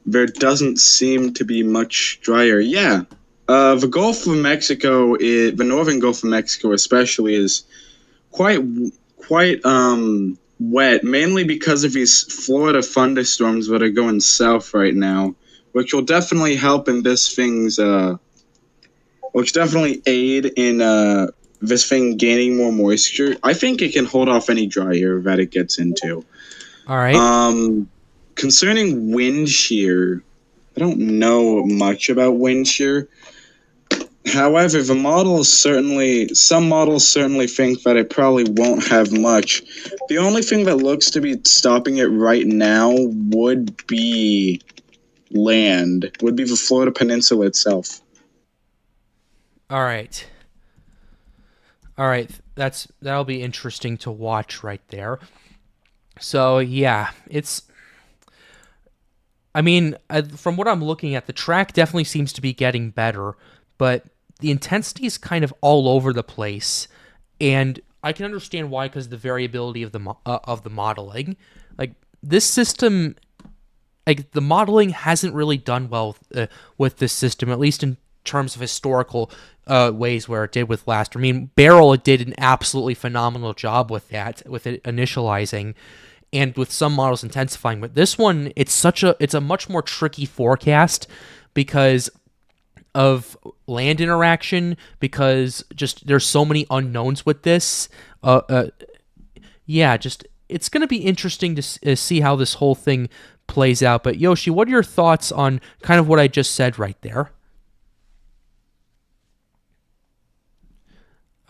there doesn't seem to be much drier. Yeah, the Gulf of Mexico, the northern Gulf of Mexico especially, is quite wet, mainly because of these Florida thunderstorms that are going south right now, which will definitely help in this thing's, which definitely aid in this thing gaining more moisture. I think it can hold off any dry air that it gets into. All right. Concerning wind shear, I don't know much about wind shear. However, some models certainly think that it probably won't have much. The only thing that looks to be stopping it right now would be land, would be the Florida Peninsula itself. All right, that'll be interesting to watch right there. So yeah, from what I'm looking at, the track definitely seems to be getting better, but the intensity is kind of all over the place, and I can understand why, because the variability of the modeling. Like this system, like the modeling hasn't really done well with this system, at least in terms of historical ways where it did with last. I mean, Barrel did an absolutely phenomenal job with that, with it initializing, and with some models intensifying. But this one, it's a much more tricky forecast because of land interaction, because just there's so many unknowns with this. It's going to be interesting to see how this whole thing plays out. But Yoshi, what are your thoughts on kind of what I just said right there?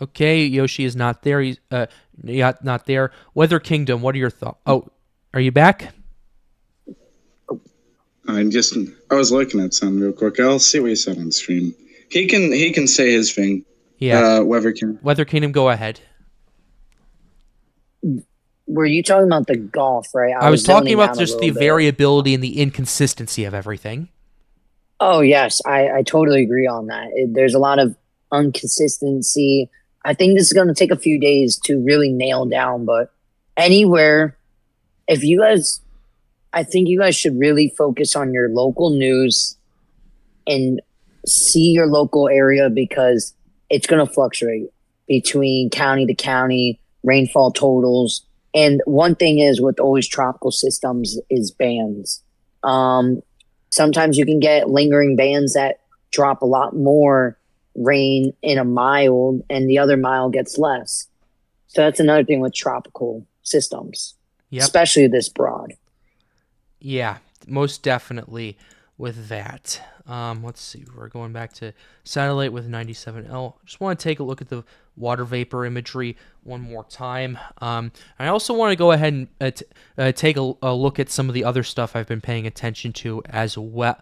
Okay, Yoshi is not there. He's not there. Weather Kingdom, what are your thoughts? Oh, are you back? I was looking at something real quick. I'll see what he said on the stream. He can say his thing. Yeah. Weather Kingdom, go ahead. Were you talking about the Gulf, right? I was talking about just the variability and the inconsistency of everything. Oh, yes. I totally agree on that. There's a lot of inconsistency. I think this is going to take a few days to really nail down, but anywhere, I think you guys should really focus on your local news and see your local area, because it's going to fluctuate between county to county, rainfall totals. And one thing is with always tropical systems is bands. Sometimes you can get lingering bands that drop a lot more rain in a mile and the other mile gets less. So that's another thing with tropical systems, especially this broad. Yeah, most definitely with that. Let's see. We're going back to satellite with 97L. Just want to take a look at the water vapor imagery one more time. I also want to go ahead and take a look at some of the other stuff I've been paying attention to as well.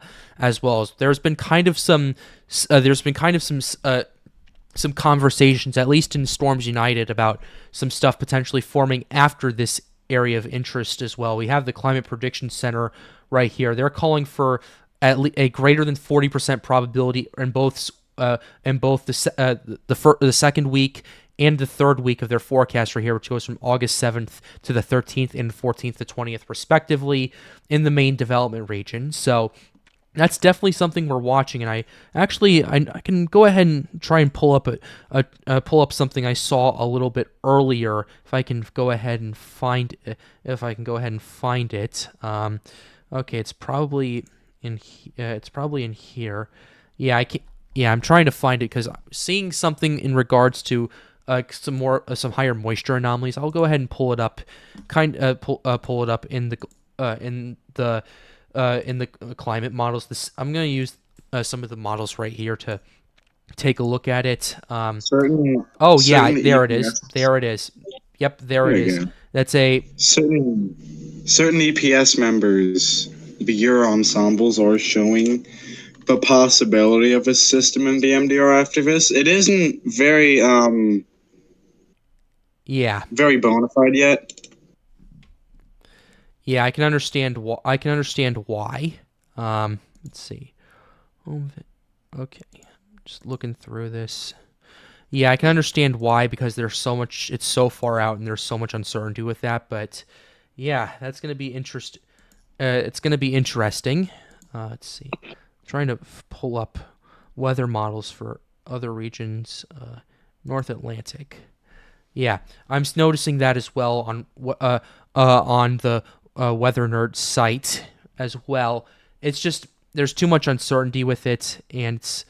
There's been kind of some conversations, at least in Storms United, about some stuff potentially forming after this area of interest as well. We have the Climate Prediction Center right here. They're calling for at least a greater than 40% probability in both the second week and the third week of their forecast right here, which goes from August 7th to the 13th and 14th to 20th respectively in the main development region. So that's definitely something we're watching, and I can go ahead and try and pull up something I saw a little bit earlier if I can go ahead and find it. Okay, it's probably in here. Yeah, I'm trying to find it because I'm seeing something in regards to some higher moisture anomalies. I'll go ahead and pull it up. Pull it up in the climate models. I'm going to use some of the models right here to take a look at it. Certain there it is. EPS. There it is. Yep, there it is. Go. That's a certain EPS members, Bureau ensembles are showing the possibility of a system in the MDR after this. It isn't very very bona fide yet. Yeah, I can understand why. Let's see. Okay, just looking through this. Yeah, I can understand why, because there's so much. It's so far out, and there's so much uncertainty with that. But yeah, that's going to be it's going to be interesting. Let's see. I'm trying to pull up weather models for other regions. North Atlantic. Yeah, I'm noticing that as well on the Weather Nerd site as well. It's just there's too much uncertainty with it, and it's,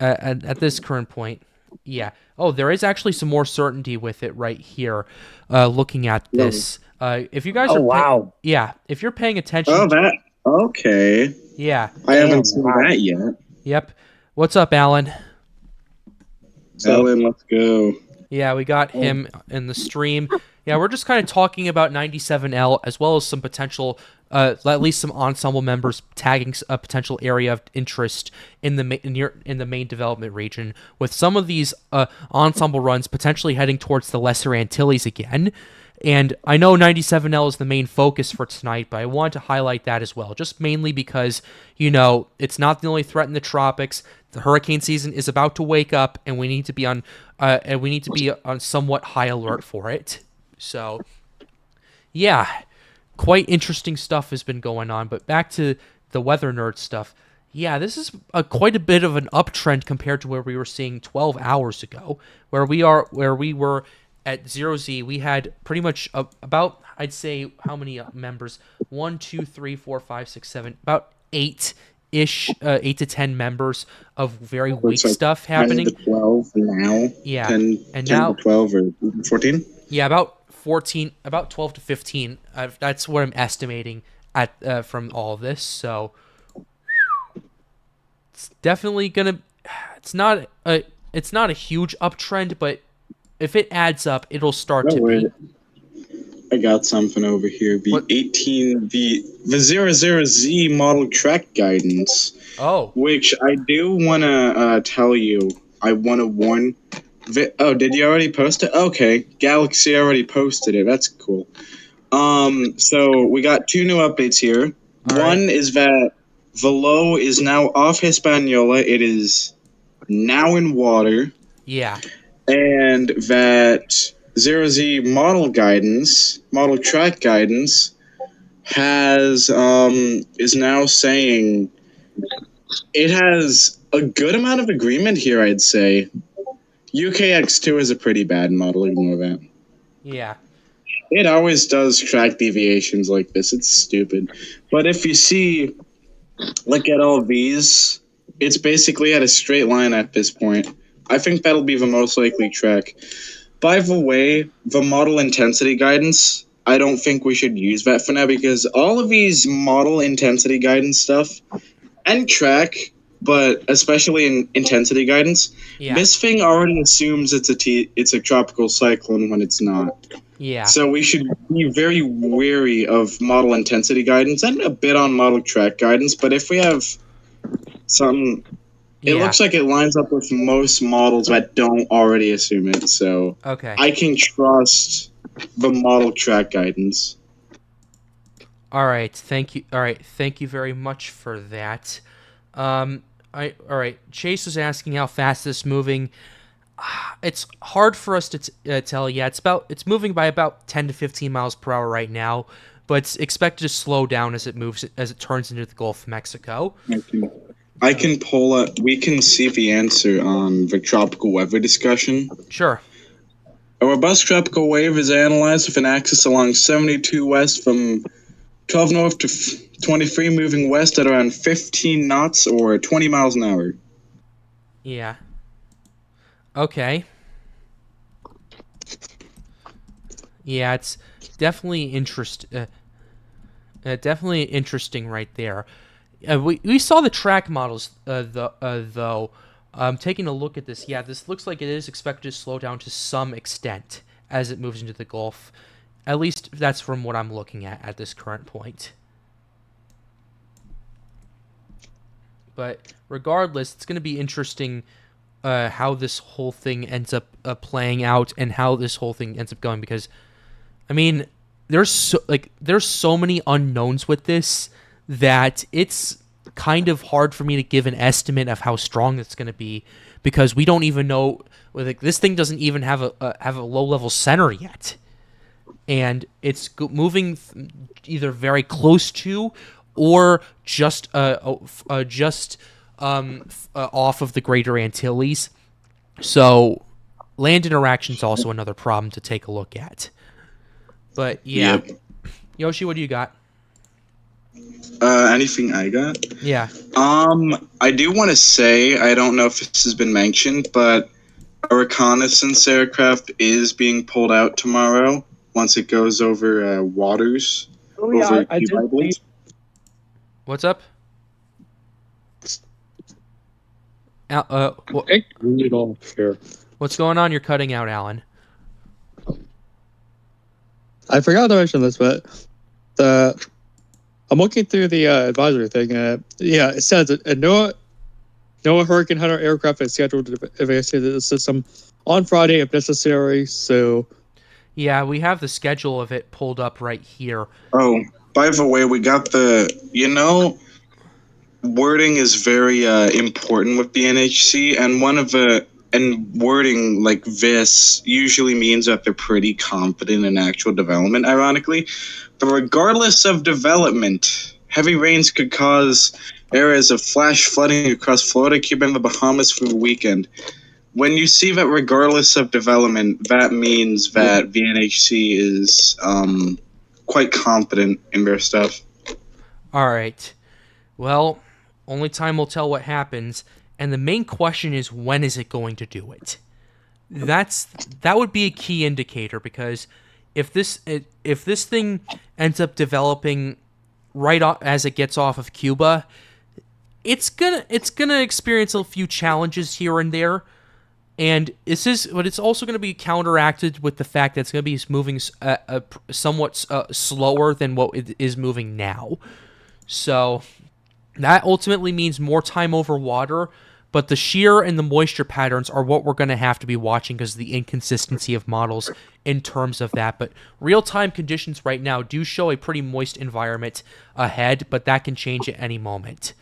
at this current point, yeah. Oh, there is actually some more certainty with it right here. Looking at this, if you guys if you're paying attention. Okay. Yeah. I haven't seen that yet. Yep. What's up, Alan? Alan, let's go. Yeah, we got him in the stream. Yeah, we're just kind of talking about 97L as well as some potential, at least some ensemble members tagging a potential area of interest in the main development region, with some of these ensemble runs potentially heading towards the Lesser Antilles again. And I know 97L is the main focus for tonight, but I want to highlight that as well, just mainly because, it's not the only threat in the tropics. The hurricane season is about to wake up, and we need to be on somewhat high alert for it. So, yeah, quite interesting stuff has been going on. But back to the Weather Nerd stuff. Yeah, this is quite a bit of an uptrend compared to where we were seeing 12 hours ago, where we were at 0Z. We had pretty much about, I'd say, how many members? 1, 2, 3, 4, 5, 6, 7, about 8-ish, 8 to 10 members of very weak stuff happening. 10 to 12 now. Yeah, 10 now to 12 or 14. Yeah, about 14, about 12 to 15. That's what I'm estimating at from all of this. So it's definitely gonna. It's not a huge uptrend, but if it adds up, it'll start to be. I got something over here. The 00Z model track guidance. Oh. Which I do want to tell you. I want to warn. Did you already post it? Okay, Galaxy already posted it. That's cool. So we got 2 new updates here. One is that Velo is now off Hispaniola. It is now in water. Yeah. And that 0Z model track guidance is now saying it has a good amount of agreement here, I'd say. UKX2 is a pretty bad model, ignore that. Yeah. It always does track deviations like this. It's stupid. But if you see, look at all these, it's basically at a straight line at this point. I think that'll be the most likely track. By the way, the model intensity guidance, I don't think we should use that for now because all of these model intensity guidance stuff and track, but especially in intensity guidance, this thing already assumes it's a tropical cyclone when it's not. Yeah. So we should be very wary of model intensity guidance and a bit on model track guidance. But if we have something, it looks like it lines up with most models that don't already assume it. So I can trust the model track guidance. All right. Thank you. All right. Thank you very much for that. All right. Chase is asking how fast this is moving. It's hard for us to tell. Yeah, it's moving by about 10 to 15 miles per hour right now, but it's expected to slow down as it turns into the Gulf of Mexico. I can pull up. We can see the answer on the tropical weather discussion. Sure. A robust tropical wave is analyzed with an axis along 72 west from 12 north to 23, moving west at around 15 knots or 20 miles an hour. Yeah. Okay. Yeah, it's definitely definitely interesting right there. We saw the track models though. Taking a look at this, yeah, this looks like it is expected to slow down to some extent as it moves into the Gulf. At least that's from what I'm looking at this current point. But regardless, it's going to be interesting how this whole thing ends up playing out and how this whole thing ends up going, because I mean there's so many unknowns with this that it's kind of hard for me to give an estimate of how strong it's going to be, because we don't even know, like, this thing doesn't even have a low level center yet, and it's moving either very close to or just off of the Greater Antilles. So land interaction is also another problem to take a look at. But yeah, Yoshi, what do you got? Anything I got? Yeah. I do want to say, I don't know if this has been mentioned, but a reconnaissance aircraft is being pulled out tomorrow once it goes over waters. Oh yeah, over I Cuba, did. What's up? What's going on? You're cutting out, Alan. I forgot to mention this, but I'm looking through the advisory thing. Yeah, it says a NOAA Hurricane Hunter aircraft is scheduled to evacuate the system on Friday if necessary. So, yeah, we have the schedule of it pulled up right here. Oh, by the way, we got wording is very important with the NHC, and wording like this usually means that they're pretty confident in actual development, ironically. But regardless of development, heavy rains could cause areas of flash flooding across Florida, Cuba, and the Bahamas for the weekend. When you see that regardless of development, that means that the NHC is quite confident in their stuff. All right. Well, only time will tell what happens, and the main question is, when is it going to do it? That would be a key indicator, because if this thing ends up developing right as it gets off of Cuba, it's gonna experience a few challenges here and there, but it's also going to be counteracted with the fact that it's going to be moving somewhat slower than what it is moving now. So that ultimately means more time over water, but the shear and the moisture patterns are what we're going to have to be watching because of the inconsistency of models in terms of that. But real-time conditions right now do show a pretty moist environment ahead, but that can change at any moment.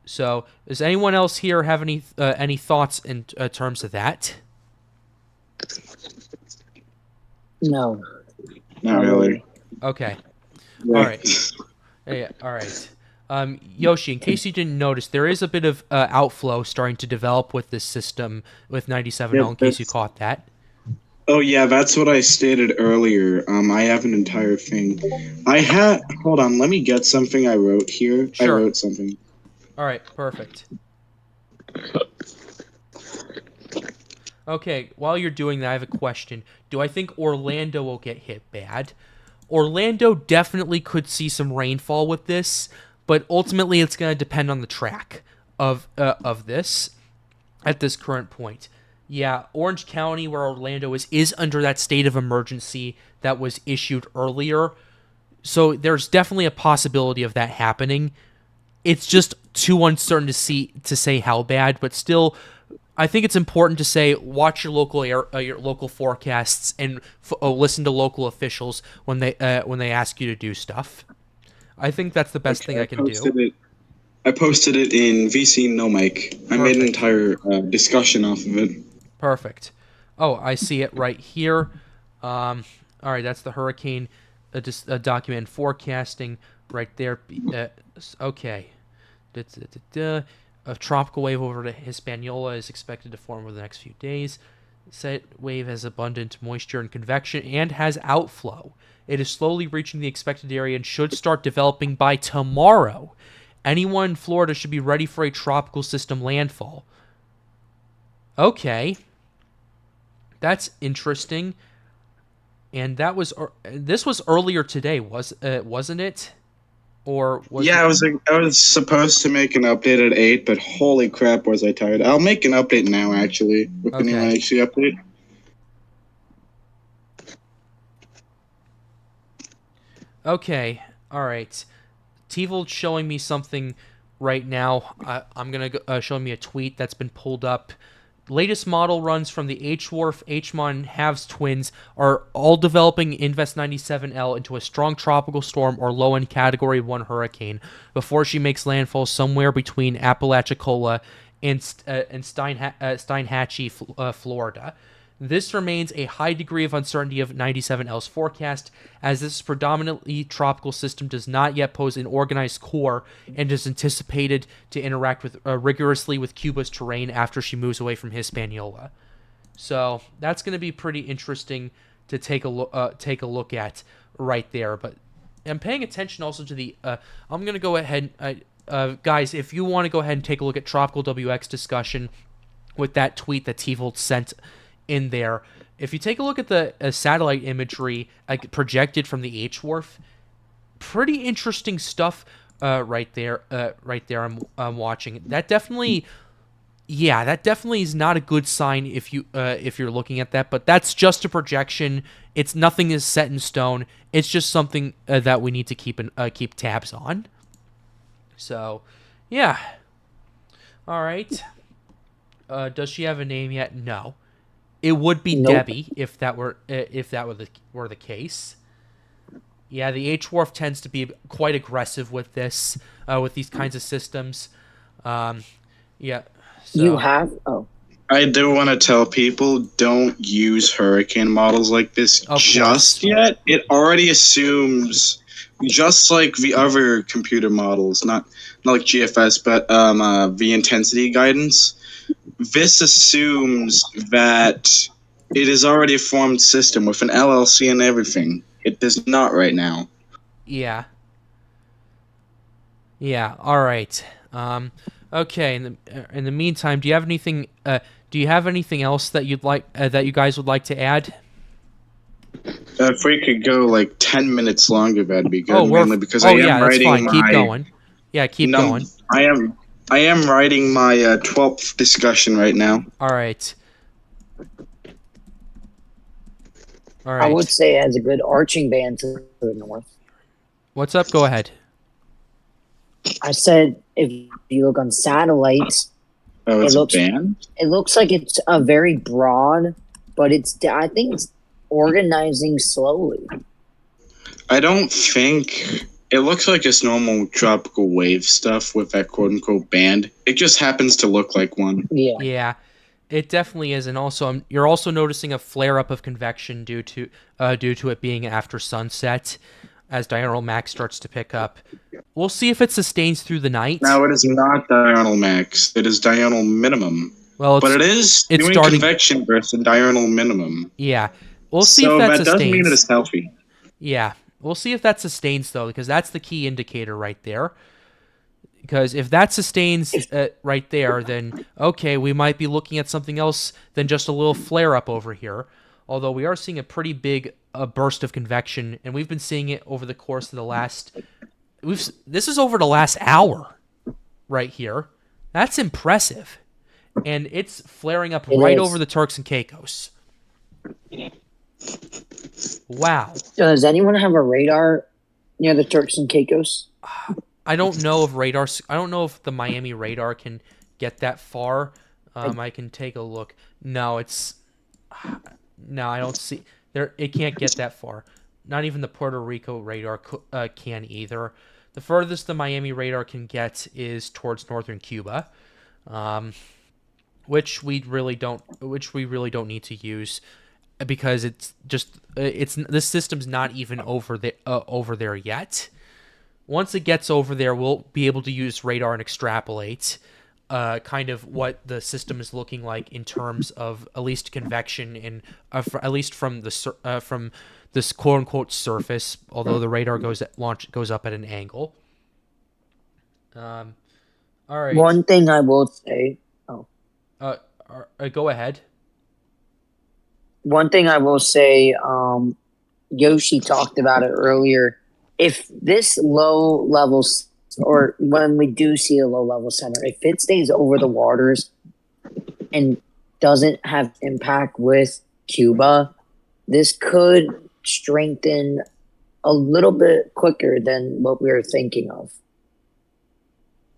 So, does anyone else here have any thoughts in terms of that? No. Not really. Okay. All right. Yeah, all right. Yoshi, in case you didn't notice, there is a bit of outflow starting to develop with this system with 97.0, in case you caught that. Oh yeah, that's what I stated earlier. I have an entire thing. Hold on, let me get something I wrote here. I Sure. wrote something. All right, perfect. Okay, while you're doing that, I have a question. Do I think Orlando will get hit bad? Orlando definitely could see some rainfall with this, but ultimately it's going to depend on the track of this at this current point. Yeah, Orange County, where Orlando is under that state of emergency that was issued earlier. So there's definitely a possibility of that happening. It's just too uncertain to say how bad, but still, I think it's important to say watch your local forecasts and listen to local officials when they ask you to do stuff. I think that's the best thing I can do. I posted it in VC No Mic. I made an entire discussion off of it. Perfect. Oh, I see it right here. All right, that's the hurricane document forecasting right there. Okay. A tropical wave over to Hispaniola is expected to form over the next few days. Said wave has abundant moisture and convection and has outflow. It is slowly reaching the expected area and should start developing by tomorrow. Anyone in Florida should be ready for a tropical system landfall. Okay. That's interesting. And this was earlier today, wasn't it? Or was I was supposed to make an update at 8, but holy crap, was I tired. I'll make an update now, actually. Can you actually update? Okay, all right. Tevil's showing me something right now. I'm going to showing me a tweet that's been pulled up. Latest model runs from the H-Wharf, H-Mon, Halves twins are all developing Invest 97L into a strong tropical storm or low-end Category 1 hurricane before she makes landfall somewhere between Apalachicola and Steinhatchee, Florida. This remains a high degree of uncertainty of 97L's forecast, as this predominantly tropical system does not yet pose an organized core and is anticipated to interact with rigorously with Cuba's terrain after she moves away from Hispaniola. So that's going to be pretty interesting to take a look at right there. But I'm paying attention also to the. I'm going to go ahead, guys. If you want to go ahead and take a look at Tropical WX discussion with that tweet that Tevold sent in there. If you take a look at the satellite imagery projected from the H-Wharf, pretty interesting stuff right there. I'm watching. That definitely is not a good sign if you're looking at that. But that's just a projection. It's nothing is set in stone. It's just something that we need to keep tabs on. So, yeah. All right. Does she have a name yet? No. It would be Debbie if that were the case. Yeah, the H-Wharf tends to be quite aggressive with this, with these kinds of systems. Yeah. So. I do want to tell people, don't use hurricane models like this yet. It already assumes, just like the other computer models, not like GFS, but the intensity guidance. This assumes that it is already a formed system with an LLC and everything. It does not right now. Yeah. Yeah. All right. Okay. In the meantime, do you have anything? Do you have anything else that you'd like that you guys would like to add? If we could go like 10 minutes longer, that'd be good. Mainly because I am writing that's fine. Keep going. Yeah, keep going. I am writing my 12th discussion right now. All right. I would say it has a good arching band to the north. What's up? Go ahead. I said if you look on satellites, it looks like it's a very broad, but I think it's organizing slowly. I don't think. It looks like just normal tropical wave stuff with that quote-unquote band. It just happens to look like one. Yeah. Yeah, it definitely is. And also, you're also noticing a flare-up of convection due to it being after sunset as diurnal max starts to pick up. We'll see if it sustains through the night. No, it is not diurnal max. It is diurnal minimum. Well, but it is it's doing starting. convection versus diurnal minimum. Yeah, we'll see So if that that does mean it sustains. is healthy. Yeah, we'll see if that sustains though, because that's the key indicator right there. Because if that sustains right there, then okay, we might be looking at something else than just a little flare up over here. Although we are seeing a pretty big burst of convection, and we've been seeing it over the course of the last. This is over the last hour, right here. That's impressive, and it's flaring up right over the Turks and Caicos. Wow. Does anyone have a radar near the Turks and Caicos? I don't know if radar. I don't know if the Miami radar can get that far. I can take a look. No, it's no. I don't see there. It can't get that far. Not even the Puerto Rico radar can either. The furthest the Miami radar can get is towards northern Cuba, which we really don't need to use because it's just this system's not even over there yet. Once it gets over there, we'll be able to use radar and extrapolate kind of what the system is looking like in terms of at least convection and at least from this quote unquote surface. Although the radar goes up at an angle. All right. One thing I will say. Go ahead. One thing I will say. Yoshi talked about it earlier. If this low level, or when we do see a low level center, if it stays over the waters and doesn't have impact with Cuba, this could strengthen a little bit quicker than what we were thinking of.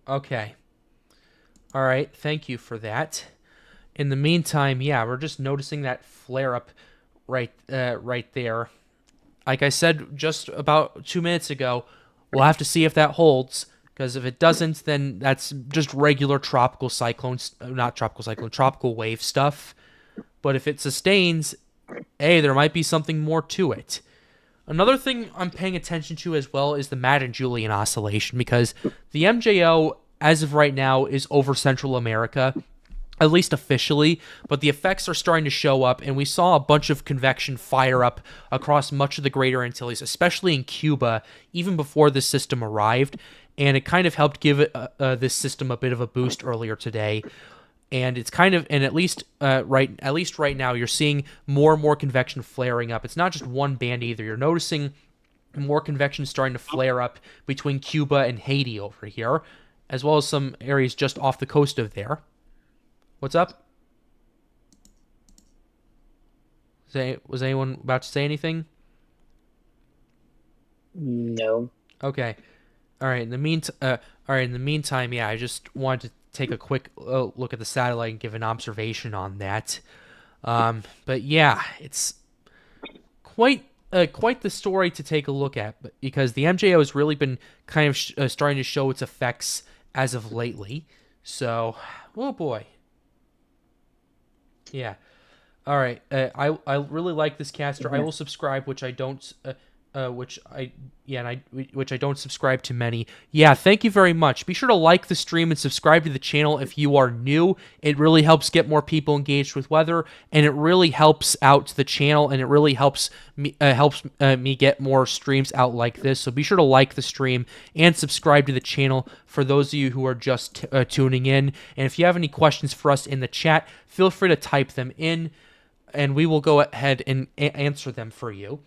Okay. All right. Thank you for that. In the meantime, yeah, we're just noticing that flare up right there. Like I said just about 2 minutes ago, we'll have to see if that holds, because if it doesn't, then that's just regular tropical wave stuff. But if it sustains, hey, there might be something more to it. Another thing I'm paying attention to as well is the Madden-Julian oscillation, because the MJO, as of right now, is over Central America, at least officially, but the effects are starting to show up, and we saw a bunch of convection fire up across much of the Greater Antilles, especially in Cuba, even before this system arrived, and it kind of helped give this system a bit of a boost earlier today. And it's kind of, and at least right now, you're seeing more and more convection flaring up. It's not just one band either. You're noticing more convection starting to flare up between Cuba and Haiti over here, as well as some areas just off the coast of there. What's up? Was anyone about to say anything? No. Okay. All right. In the meantime, yeah, I just wanted to take a quick look at the satellite and give an observation on that. But yeah, it's quite the story to take a look at, because the MJO has really been kind of starting to show its effects as of lately. So, oh boy. Yeah. All right. I really like this caster. I will subscribe, which I don't subscribe to many. Yeah, thank you very much. Be sure to like the stream and subscribe to the channel if you are new. It really helps get more people engaged with weather, and it really helps out the channel, and it really helps me get more streams out like this. So be sure to like the stream and subscribe to the channel for those of you who are just tuning in. And if you have any questions for us in the chat, feel free to type them in, and we will go ahead and answer them for you.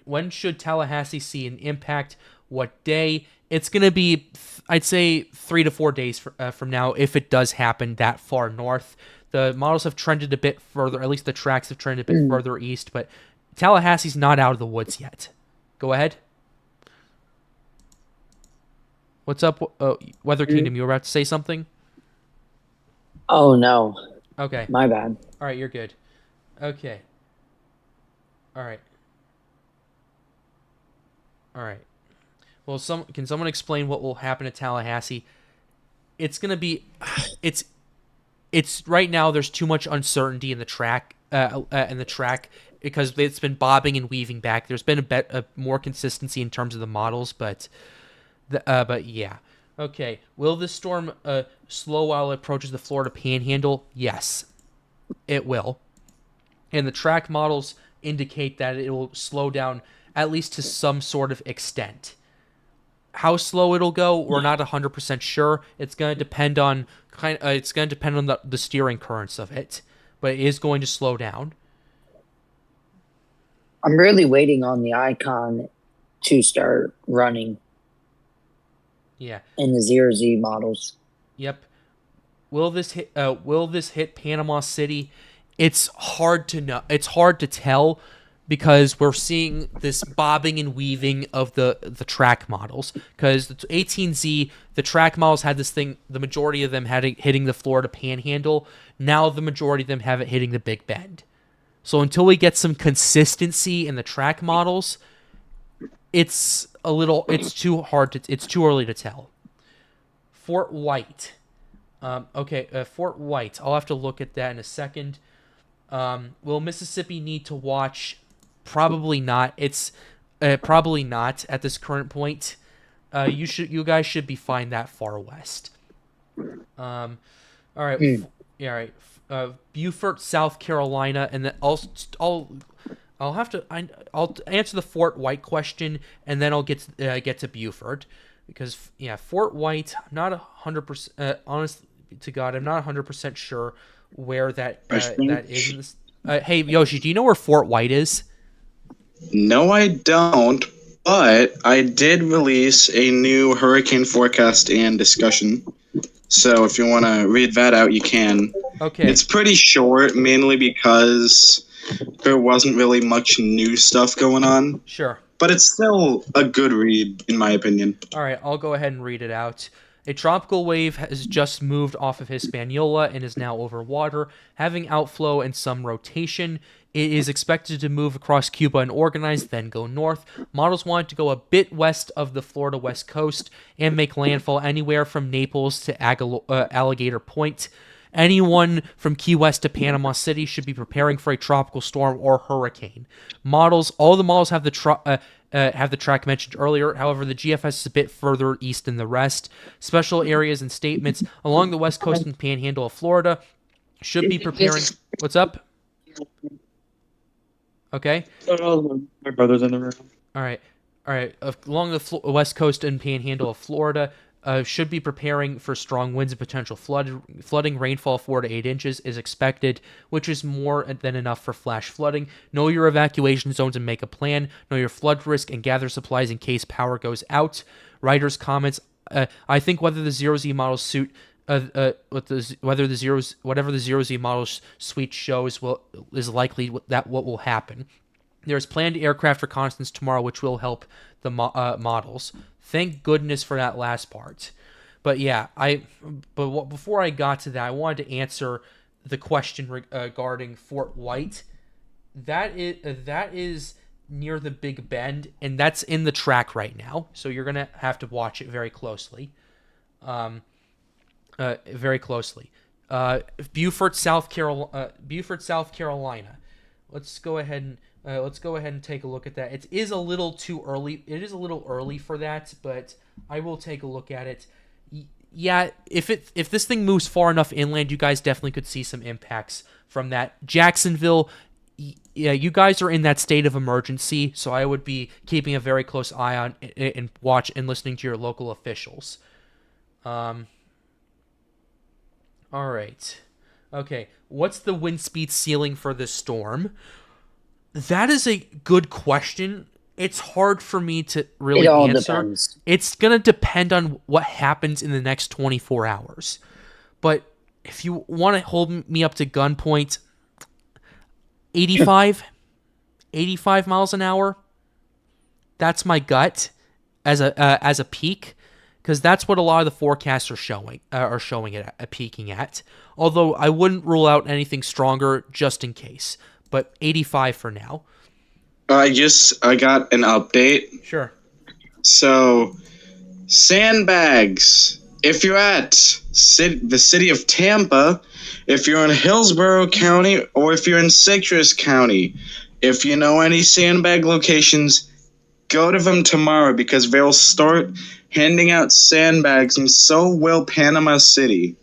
When should Tallahassee see an impact? What day? It's going to be, I'd say, 3 to 4 days from now, if it does happen that far north. The models have trended a bit further, at least the tracks have trended a bit further east, but Tallahassee's not out of the woods yet. Go ahead. What's up, Weather Kingdom? You were about to say something? Oh, no. Okay. My bad. All right, you're good. Okay. All right. Well, can someone explain what will happen at Tallahassee? It's going to be, it's right now there's too much uncertainty in the track, because it's been bobbing and weaving back. There's been a more consistency in terms of the models, but yeah. Okay. Will this storm slow while it approaches the Florida Panhandle? Yes, it will. And the track models indicate that it will slow down at least to some sort of extent. How slow it'll go, we're not 100% sure. It's going to depend on the steering currents of it, but it is going to slow down. I'm really waiting on the icon to start running. Yeah. In the 0Z models. Yep. Will this hit Panama City? It's hard to know. It's hard to tell because we're seeing this bobbing and weaving of the track models. Because the 18Z, the track models had this thing. The majority of them had it hitting the Florida Panhandle. Now the majority of them have it hitting the Big Bend. So until we get some consistency in the track models, it's too early to tell. Fort White. Fort White. I'll have to look at that in a second. Will Mississippi need to watch? Probably not. It's probably not at this current point. You guys should be fine that far west. All right. All right. Beaufort, South Carolina, and then I'll answer the Fort White question, and then I'll get to Beaufort, because Fort White, I'm not 100%. Honest to God, I'm not 100% sure where that is. In this. Hey Yoshi, do you know where Fort White is? No, I don't. But I did release a new hurricane forecast and discussion. So if you want to read that out, you can. Okay. It's pretty short, mainly because there wasn't really much new stuff going on. Sure. But it's still a good read, in my opinion. All right, I'll go ahead and read it out. A tropical wave has just moved off of Hispaniola and is now over water, having outflow and some rotation. It is expected to move across Cuba and organize, then go north. Models want it to go a bit west of the Florida west coast and make landfall anywhere from Naples to Alligator Point. Anyone from Key West to Panama City should be preparing for a tropical storm or hurricane. All the models have the track mentioned earlier. However, the GFS is a bit further east than the rest. Special areas and statements along the west coast and panhandle of Florida should be preparing. What's up? Okay. My brother's in the room. All right. Along the west coast and panhandle of Florida, should be preparing for strong winds and potential flooding. Rainfall 4 to 8 inches is expected, which is more than enough for flash flooding. Know your evacuation zones and make a plan. Know your flood risk and gather supplies in case power goes out. Writer's comments. I think whether the 0Z model suit. Whatever the 0Z model suite shows is likely what will happen. There's planned aircraft reconnaissance tomorrow, which will help the models. Thank goodness for that last part. But yeah, before I got to that, I wanted to answer the question regarding Fort White. That is near the Big Bend, and that's in the track right now. So you're gonna have to watch it very closely. Beaufort, South Carolina. Let's go ahead and take a look at that. It is a little too early. It is a little early for that, but I will take a look at it. Yeah, if this thing moves far enough inland, you guys definitely could see some impacts from that. Jacksonville, yeah, you guys are in that state of emergency, so I would be keeping a very close eye on and watch and listening to your local officials. All right. Okay, what's the wind speed ceiling for this storm? That is a good question. It's hard for me to really answer. Depends. It's going to depend on what happens in the next 24 hours. But if you want to hold me up to gunpoint, 85 miles an hour. That's my gut as a peak, because that's what a lot of the forecasts are showing it at peaking at. Although I wouldn't rule out anything stronger just in case. But 85 for now. I got an update. Sure. So, sandbags. If you're at the city of Tampa, if you're in Hillsborough County, or if you're in Citrus County, if you know any sandbag locations, go to them tomorrow because they'll start handing out sandbags, and so will Panama City.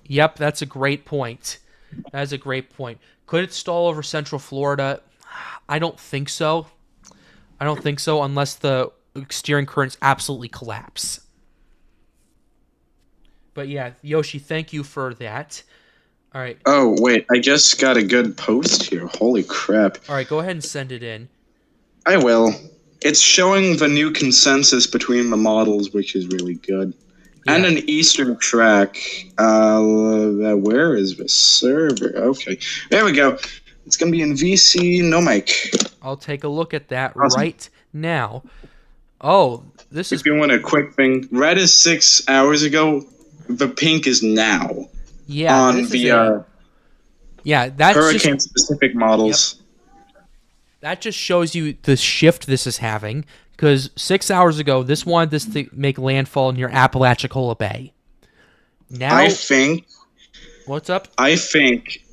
Yep, that's a great point. That's a great point. Could it stall over Central Florida? I don't think so. I don't think so unless the steering currents absolutely collapse. But yeah, Yoshi, thank you for that. All right. Oh, wait, I just got a good post here. Holy crap. All right, go ahead and send it in. I will. It's showing the new consensus between the models, which is really good. Yeah. And an eastern track. Where is the server? Okay, there we go. It's going to be in VC, no mic. I'll take a look at that Awesome. right now. Oh, this is... If you want a quick thing, red is 6 hours ago. The pink is now. Yeah, on this is the yeah, that's hurricane-specific models. Yep. That just shows you the shift this is having. Because 6 hours ago, this wanted this to make landfall near Apalachicola Bay. Now, I think... What's up? I think...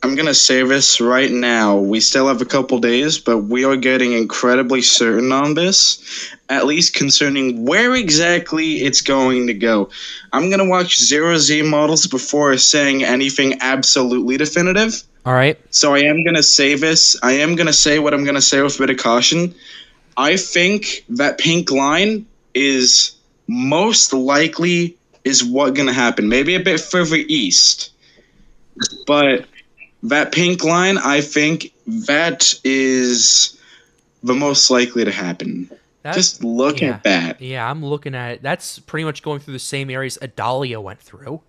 I'm going to say this right now. We still have a couple days, but we are getting incredibly certain on this, at least concerning where exactly it's going to go. I'm going to watch 0Z models before saying anything absolutely definitive. All right. So I am going to say this. I am going to say what I'm going to say with a bit of caution. I think that pink line is most likely is what's going to happen. Maybe a bit further east. But that pink line, I think that is the most likely to happen. Just look at that. Yeah, I'm looking at it. That's pretty much going through the same areas Adalia went through.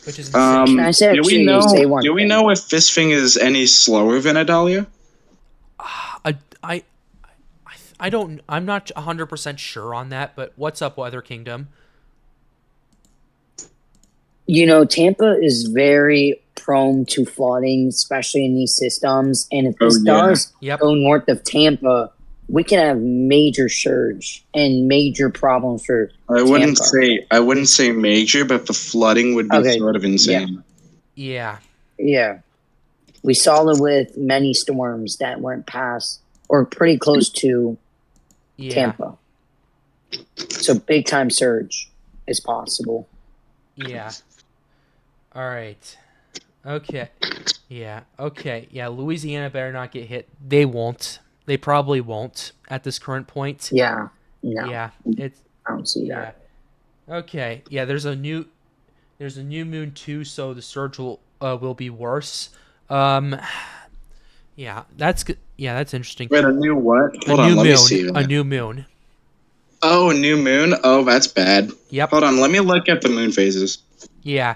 Which is insane. Do we know if this thing is any slower than Adalia? I don't. I'm not 100% sure on that. But what's up, Weather Kingdom? You know, Tampa is very prone to flooding, especially in these systems. And if this does go north of Tampa, we can have major surge and major problems for I wouldn't say major, but the flooding would be sort of insane. Yeah. Yeah. We saw it with many storms that went past or pretty close to Tampa. So big time surge is possible. Yeah. All right. Okay. Yeah. Okay. Yeah. Louisiana better not get hit. They won't. They probably won't at this current point. Yeah. No. Yeah. I don't see that. Okay. Yeah. There's a new moon too, so the surge will be worse. Yeah. That's good. Yeah. That's interesting. Wait, a new what? Hold on. Let me see. A new moon. Oh, a new moon. Oh, that's bad. Yep. Hold on. Let me look at the moon phases. Yeah.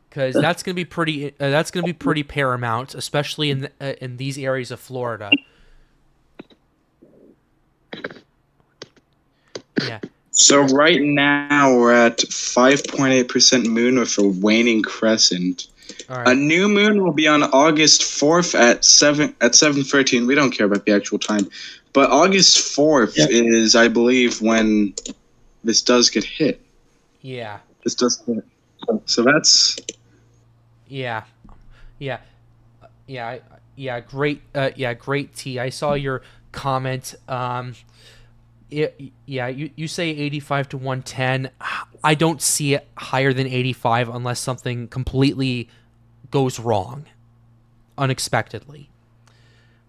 Because that's gonna be pretty. That's gonna be pretty paramount, especially in these areas of Florida. Yeah. So right now we're at 5.8% moon with a waning crescent. All right. A new moon will be on August 4th at 7:13. We don't care about the actual time, but August 4th is, I believe, when this does get hit. Yeah. This does hit. So that's. Yeah. Great. Great T. I saw your comment. You say 85 to 110. I don't see it higher than 85 unless something completely goes wrong, unexpectedly.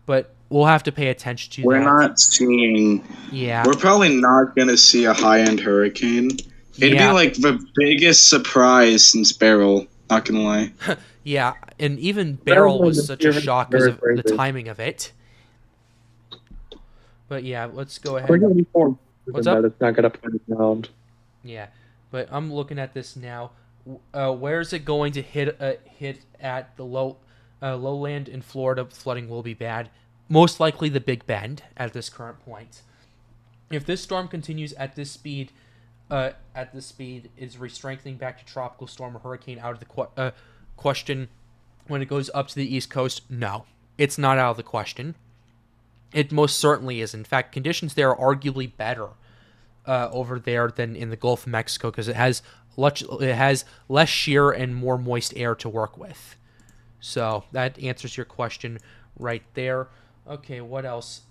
But we'll have to pay attention to that. We're not seeing. Yeah. We're probably not going to see a high-end hurricane. It'd be like the biggest surprise since Beryl. Not gonna lie. Yeah, and even Beryl was such a shock because of the timing of it. But yeah, let's go ahead. What's up? It's not gonna put it down. Yeah, but I'm looking at this now. Where is it going to hit at the lowland in Florida? Flooding will be bad. Most likely the Big Bend at this current point. If this storm continues at this speed, is re-strengthening back to tropical storm or hurricane out of the question when it goes up to the East Coast? No, it's not out of the question. It most certainly is. In fact, conditions there are arguably better over there than in the Gulf of Mexico because it has less shear and more moist air to work with. So that answers your question right there. Okay, what else?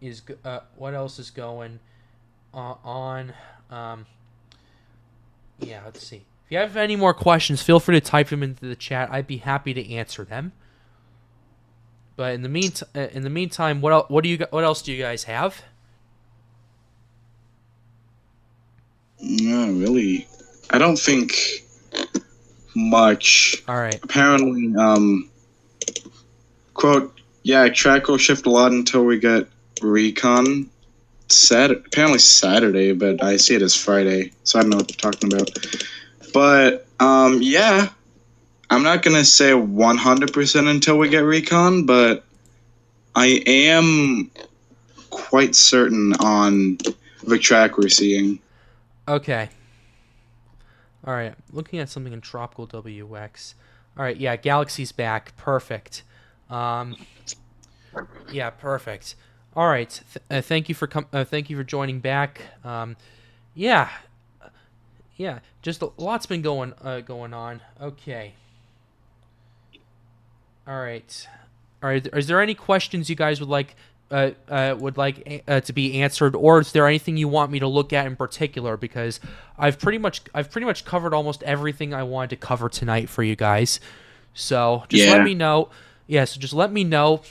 is going on? Yeah, let's see. If you have any more questions, feel free to type them into the chat. I'd be happy to answer them. But in the meantime, what else do you guys have? No, really. I don't think much. All right. Apparently, quote, yeah, track will shift a lot until we get recon. Apparently Saturday, but I see it as Friday, so I don't know what they're talking about. But, yeah, I'm not going to say 100% until we get recon, but I am quite certain on the track we're seeing. Okay. All right. Looking at something in Tropical WX. All right. Yeah, Galaxy's back. Perfect. Yeah, perfect. All right. Thank you for joining back. Yeah. Just a lot's been going on. Okay. All right. Is there any questions you guys would like to be answered, or is there anything you want me to look at in particular? Because I've pretty much covered almost everything I wanted to cover tonight for you guys. So just let me know. Yeah. So just let me know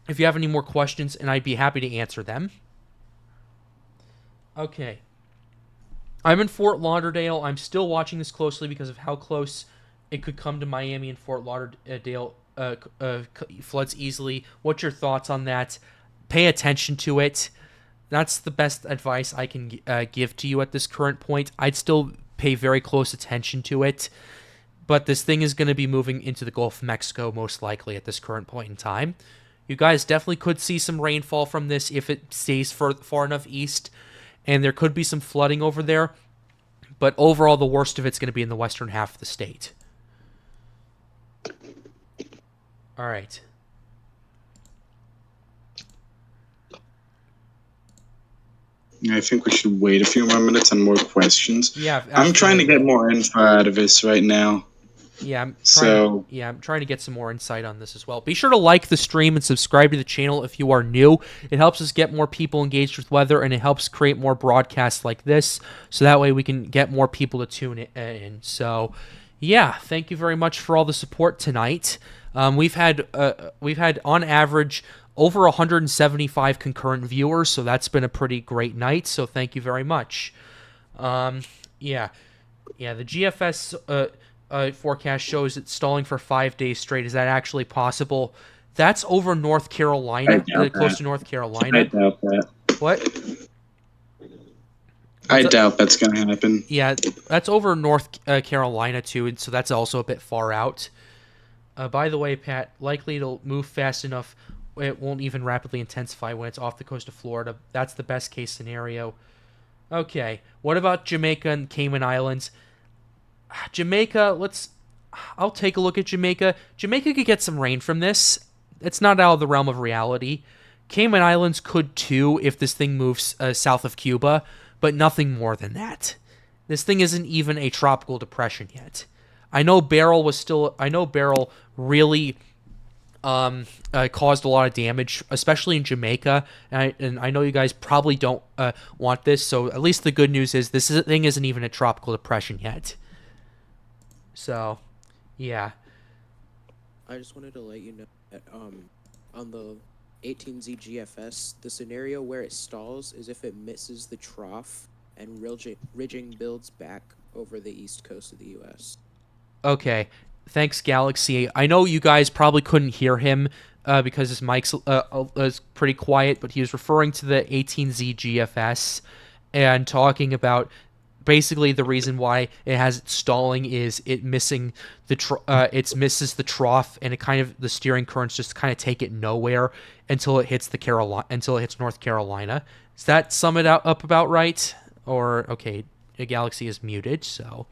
if you have any more questions, and I'd be happy to answer them. Okay. I'm in Fort Lauderdale. I'm still watching this closely because of how close it could come to Miami and Fort Lauderdale floods easily. What's your thoughts on that? Pay attention to it. That's the best advice I can give to you at this current point. I'd still pay very close attention to it, but this thing is going to be moving into the Gulf of Mexico most likely at this current point in time. You guys definitely could see some rainfall from this if it stays far enough east, and there could be some flooding over there, but overall the worst of it's going to be in the western half of the state. All right. I think we should wait a few more minutes and more questions. Yeah, absolutely. I'm trying to get more info out of this right now. Yeah, I'm trying to get some more insight on this as well. Be sure to like the stream and subscribe to the channel if you are new. It helps us get more people engaged with weather, and it helps create more broadcasts like this, so that way we can get more people to tune in. So, yeah, thank you very much for all the support tonight. We've had on average over 175 concurrent viewers, so that's been a pretty great night. So thank you very much. The GFS forecast shows it's stalling for 5 days straight. Is that actually possible? That's over North Carolina, close to North Carolina. I doubt that. What? I doubt that's going to happen. Yeah, that's over North Carolina too, and so that's also a bit far out. By the way, Pat, likely it'll move fast enough it won't even rapidly intensify when it's off the coast of Florida. That's the best case scenario. Okay, what about Jamaica and Cayman Islands? Jamaica, I'll take a look at Jamaica. Jamaica could get some rain from this. It's not out of the realm of reality. Cayman Islands could too if this thing moves south of Cuba, but nothing more than that. This thing isn't even a tropical depression yet. I know Beryl really caused a lot of damage, especially in Jamaica, and I know you guys probably don't want this, so at least the good news is this thing isn't even a tropical depression yet. So, yeah. I just wanted to let you know that on the 18Z GFS, the scenario where it stalls is if it misses the trough and ridging builds back over the east coast of the U.S. Okay. Thanks, Galaxy. I know you guys probably couldn't hear him because his mic's is pretty quiet, but he was referring to the 18Z GFS and talking about basically the reason why it has it stalling is it missing the misses the trough, and it kind of the steering currents just kind of take it nowhere until it hits North Carolina. Does that sum it up about right? Or okay, Galaxy is muted, so.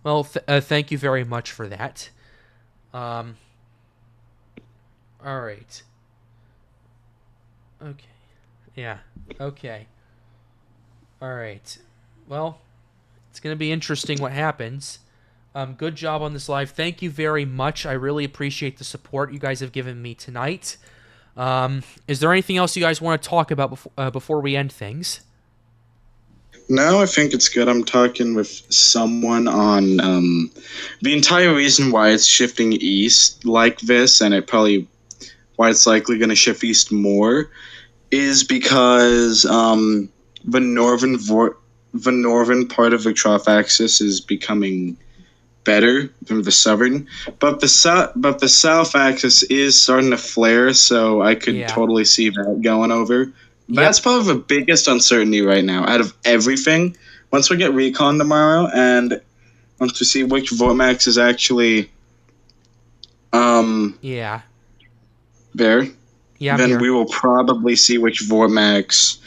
Well, thank you very much for that. All right. Okay. Yeah. Okay. All right. Well, it's going to be interesting what happens. Good job on this live. Thank you very much. I really appreciate the support you guys have given me tonight. Is there anything else you guys want to talk about before we end things? No, I think it's good. I'm talking with someone on the entire reason why it's shifting east like this, and why it's likely going to shift east more, is because the northern part of the trough axis is becoming better than the southern, but the south axis is starting to flare, so I could totally see that going over. That's probably the biggest uncertainty right now out of everything. Once we get recon tomorrow, and once we see which vortex is actually there, then we will probably see which vortex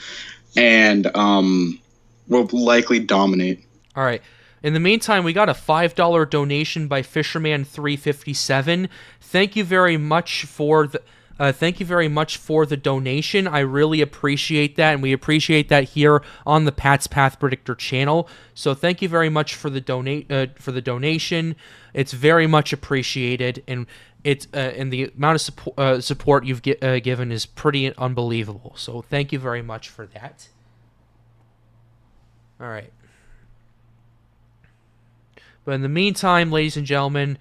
and will likely dominate. All right. In the meantime, we got a $5 donation by Fisherman357. Thank you very much for the donation. I really appreciate that, and we appreciate that here on the Pat's Path Predictor channel. So thank you very much for the donation. It's very much appreciated, and and the amount of support you've given is pretty unbelievable. So thank you very much for that. All right. But in the meantime, ladies and gentlemen,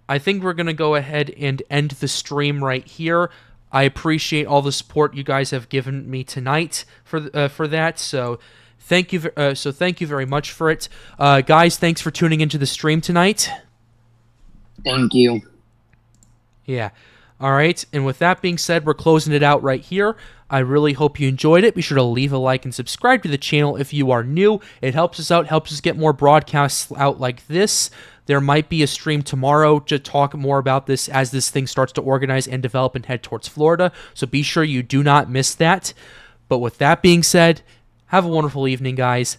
I think we're going to go ahead and end the stream right here. I appreciate all the support you guys have given me tonight for that. So thank you very much for it. Guys, thanks for tuning into the stream tonight. Thank you. Yeah. All right. And with that being said, we're closing it out right here. I really hope you enjoyed it. Be sure to leave a like and subscribe to the channel if you are new. It helps us out, helps us get more broadcasts out like this. There might be a stream tomorrow to talk more about this as this thing starts to organize and develop and head towards Florida. So be sure you do not miss that. But with that being said, have a wonderful evening, guys.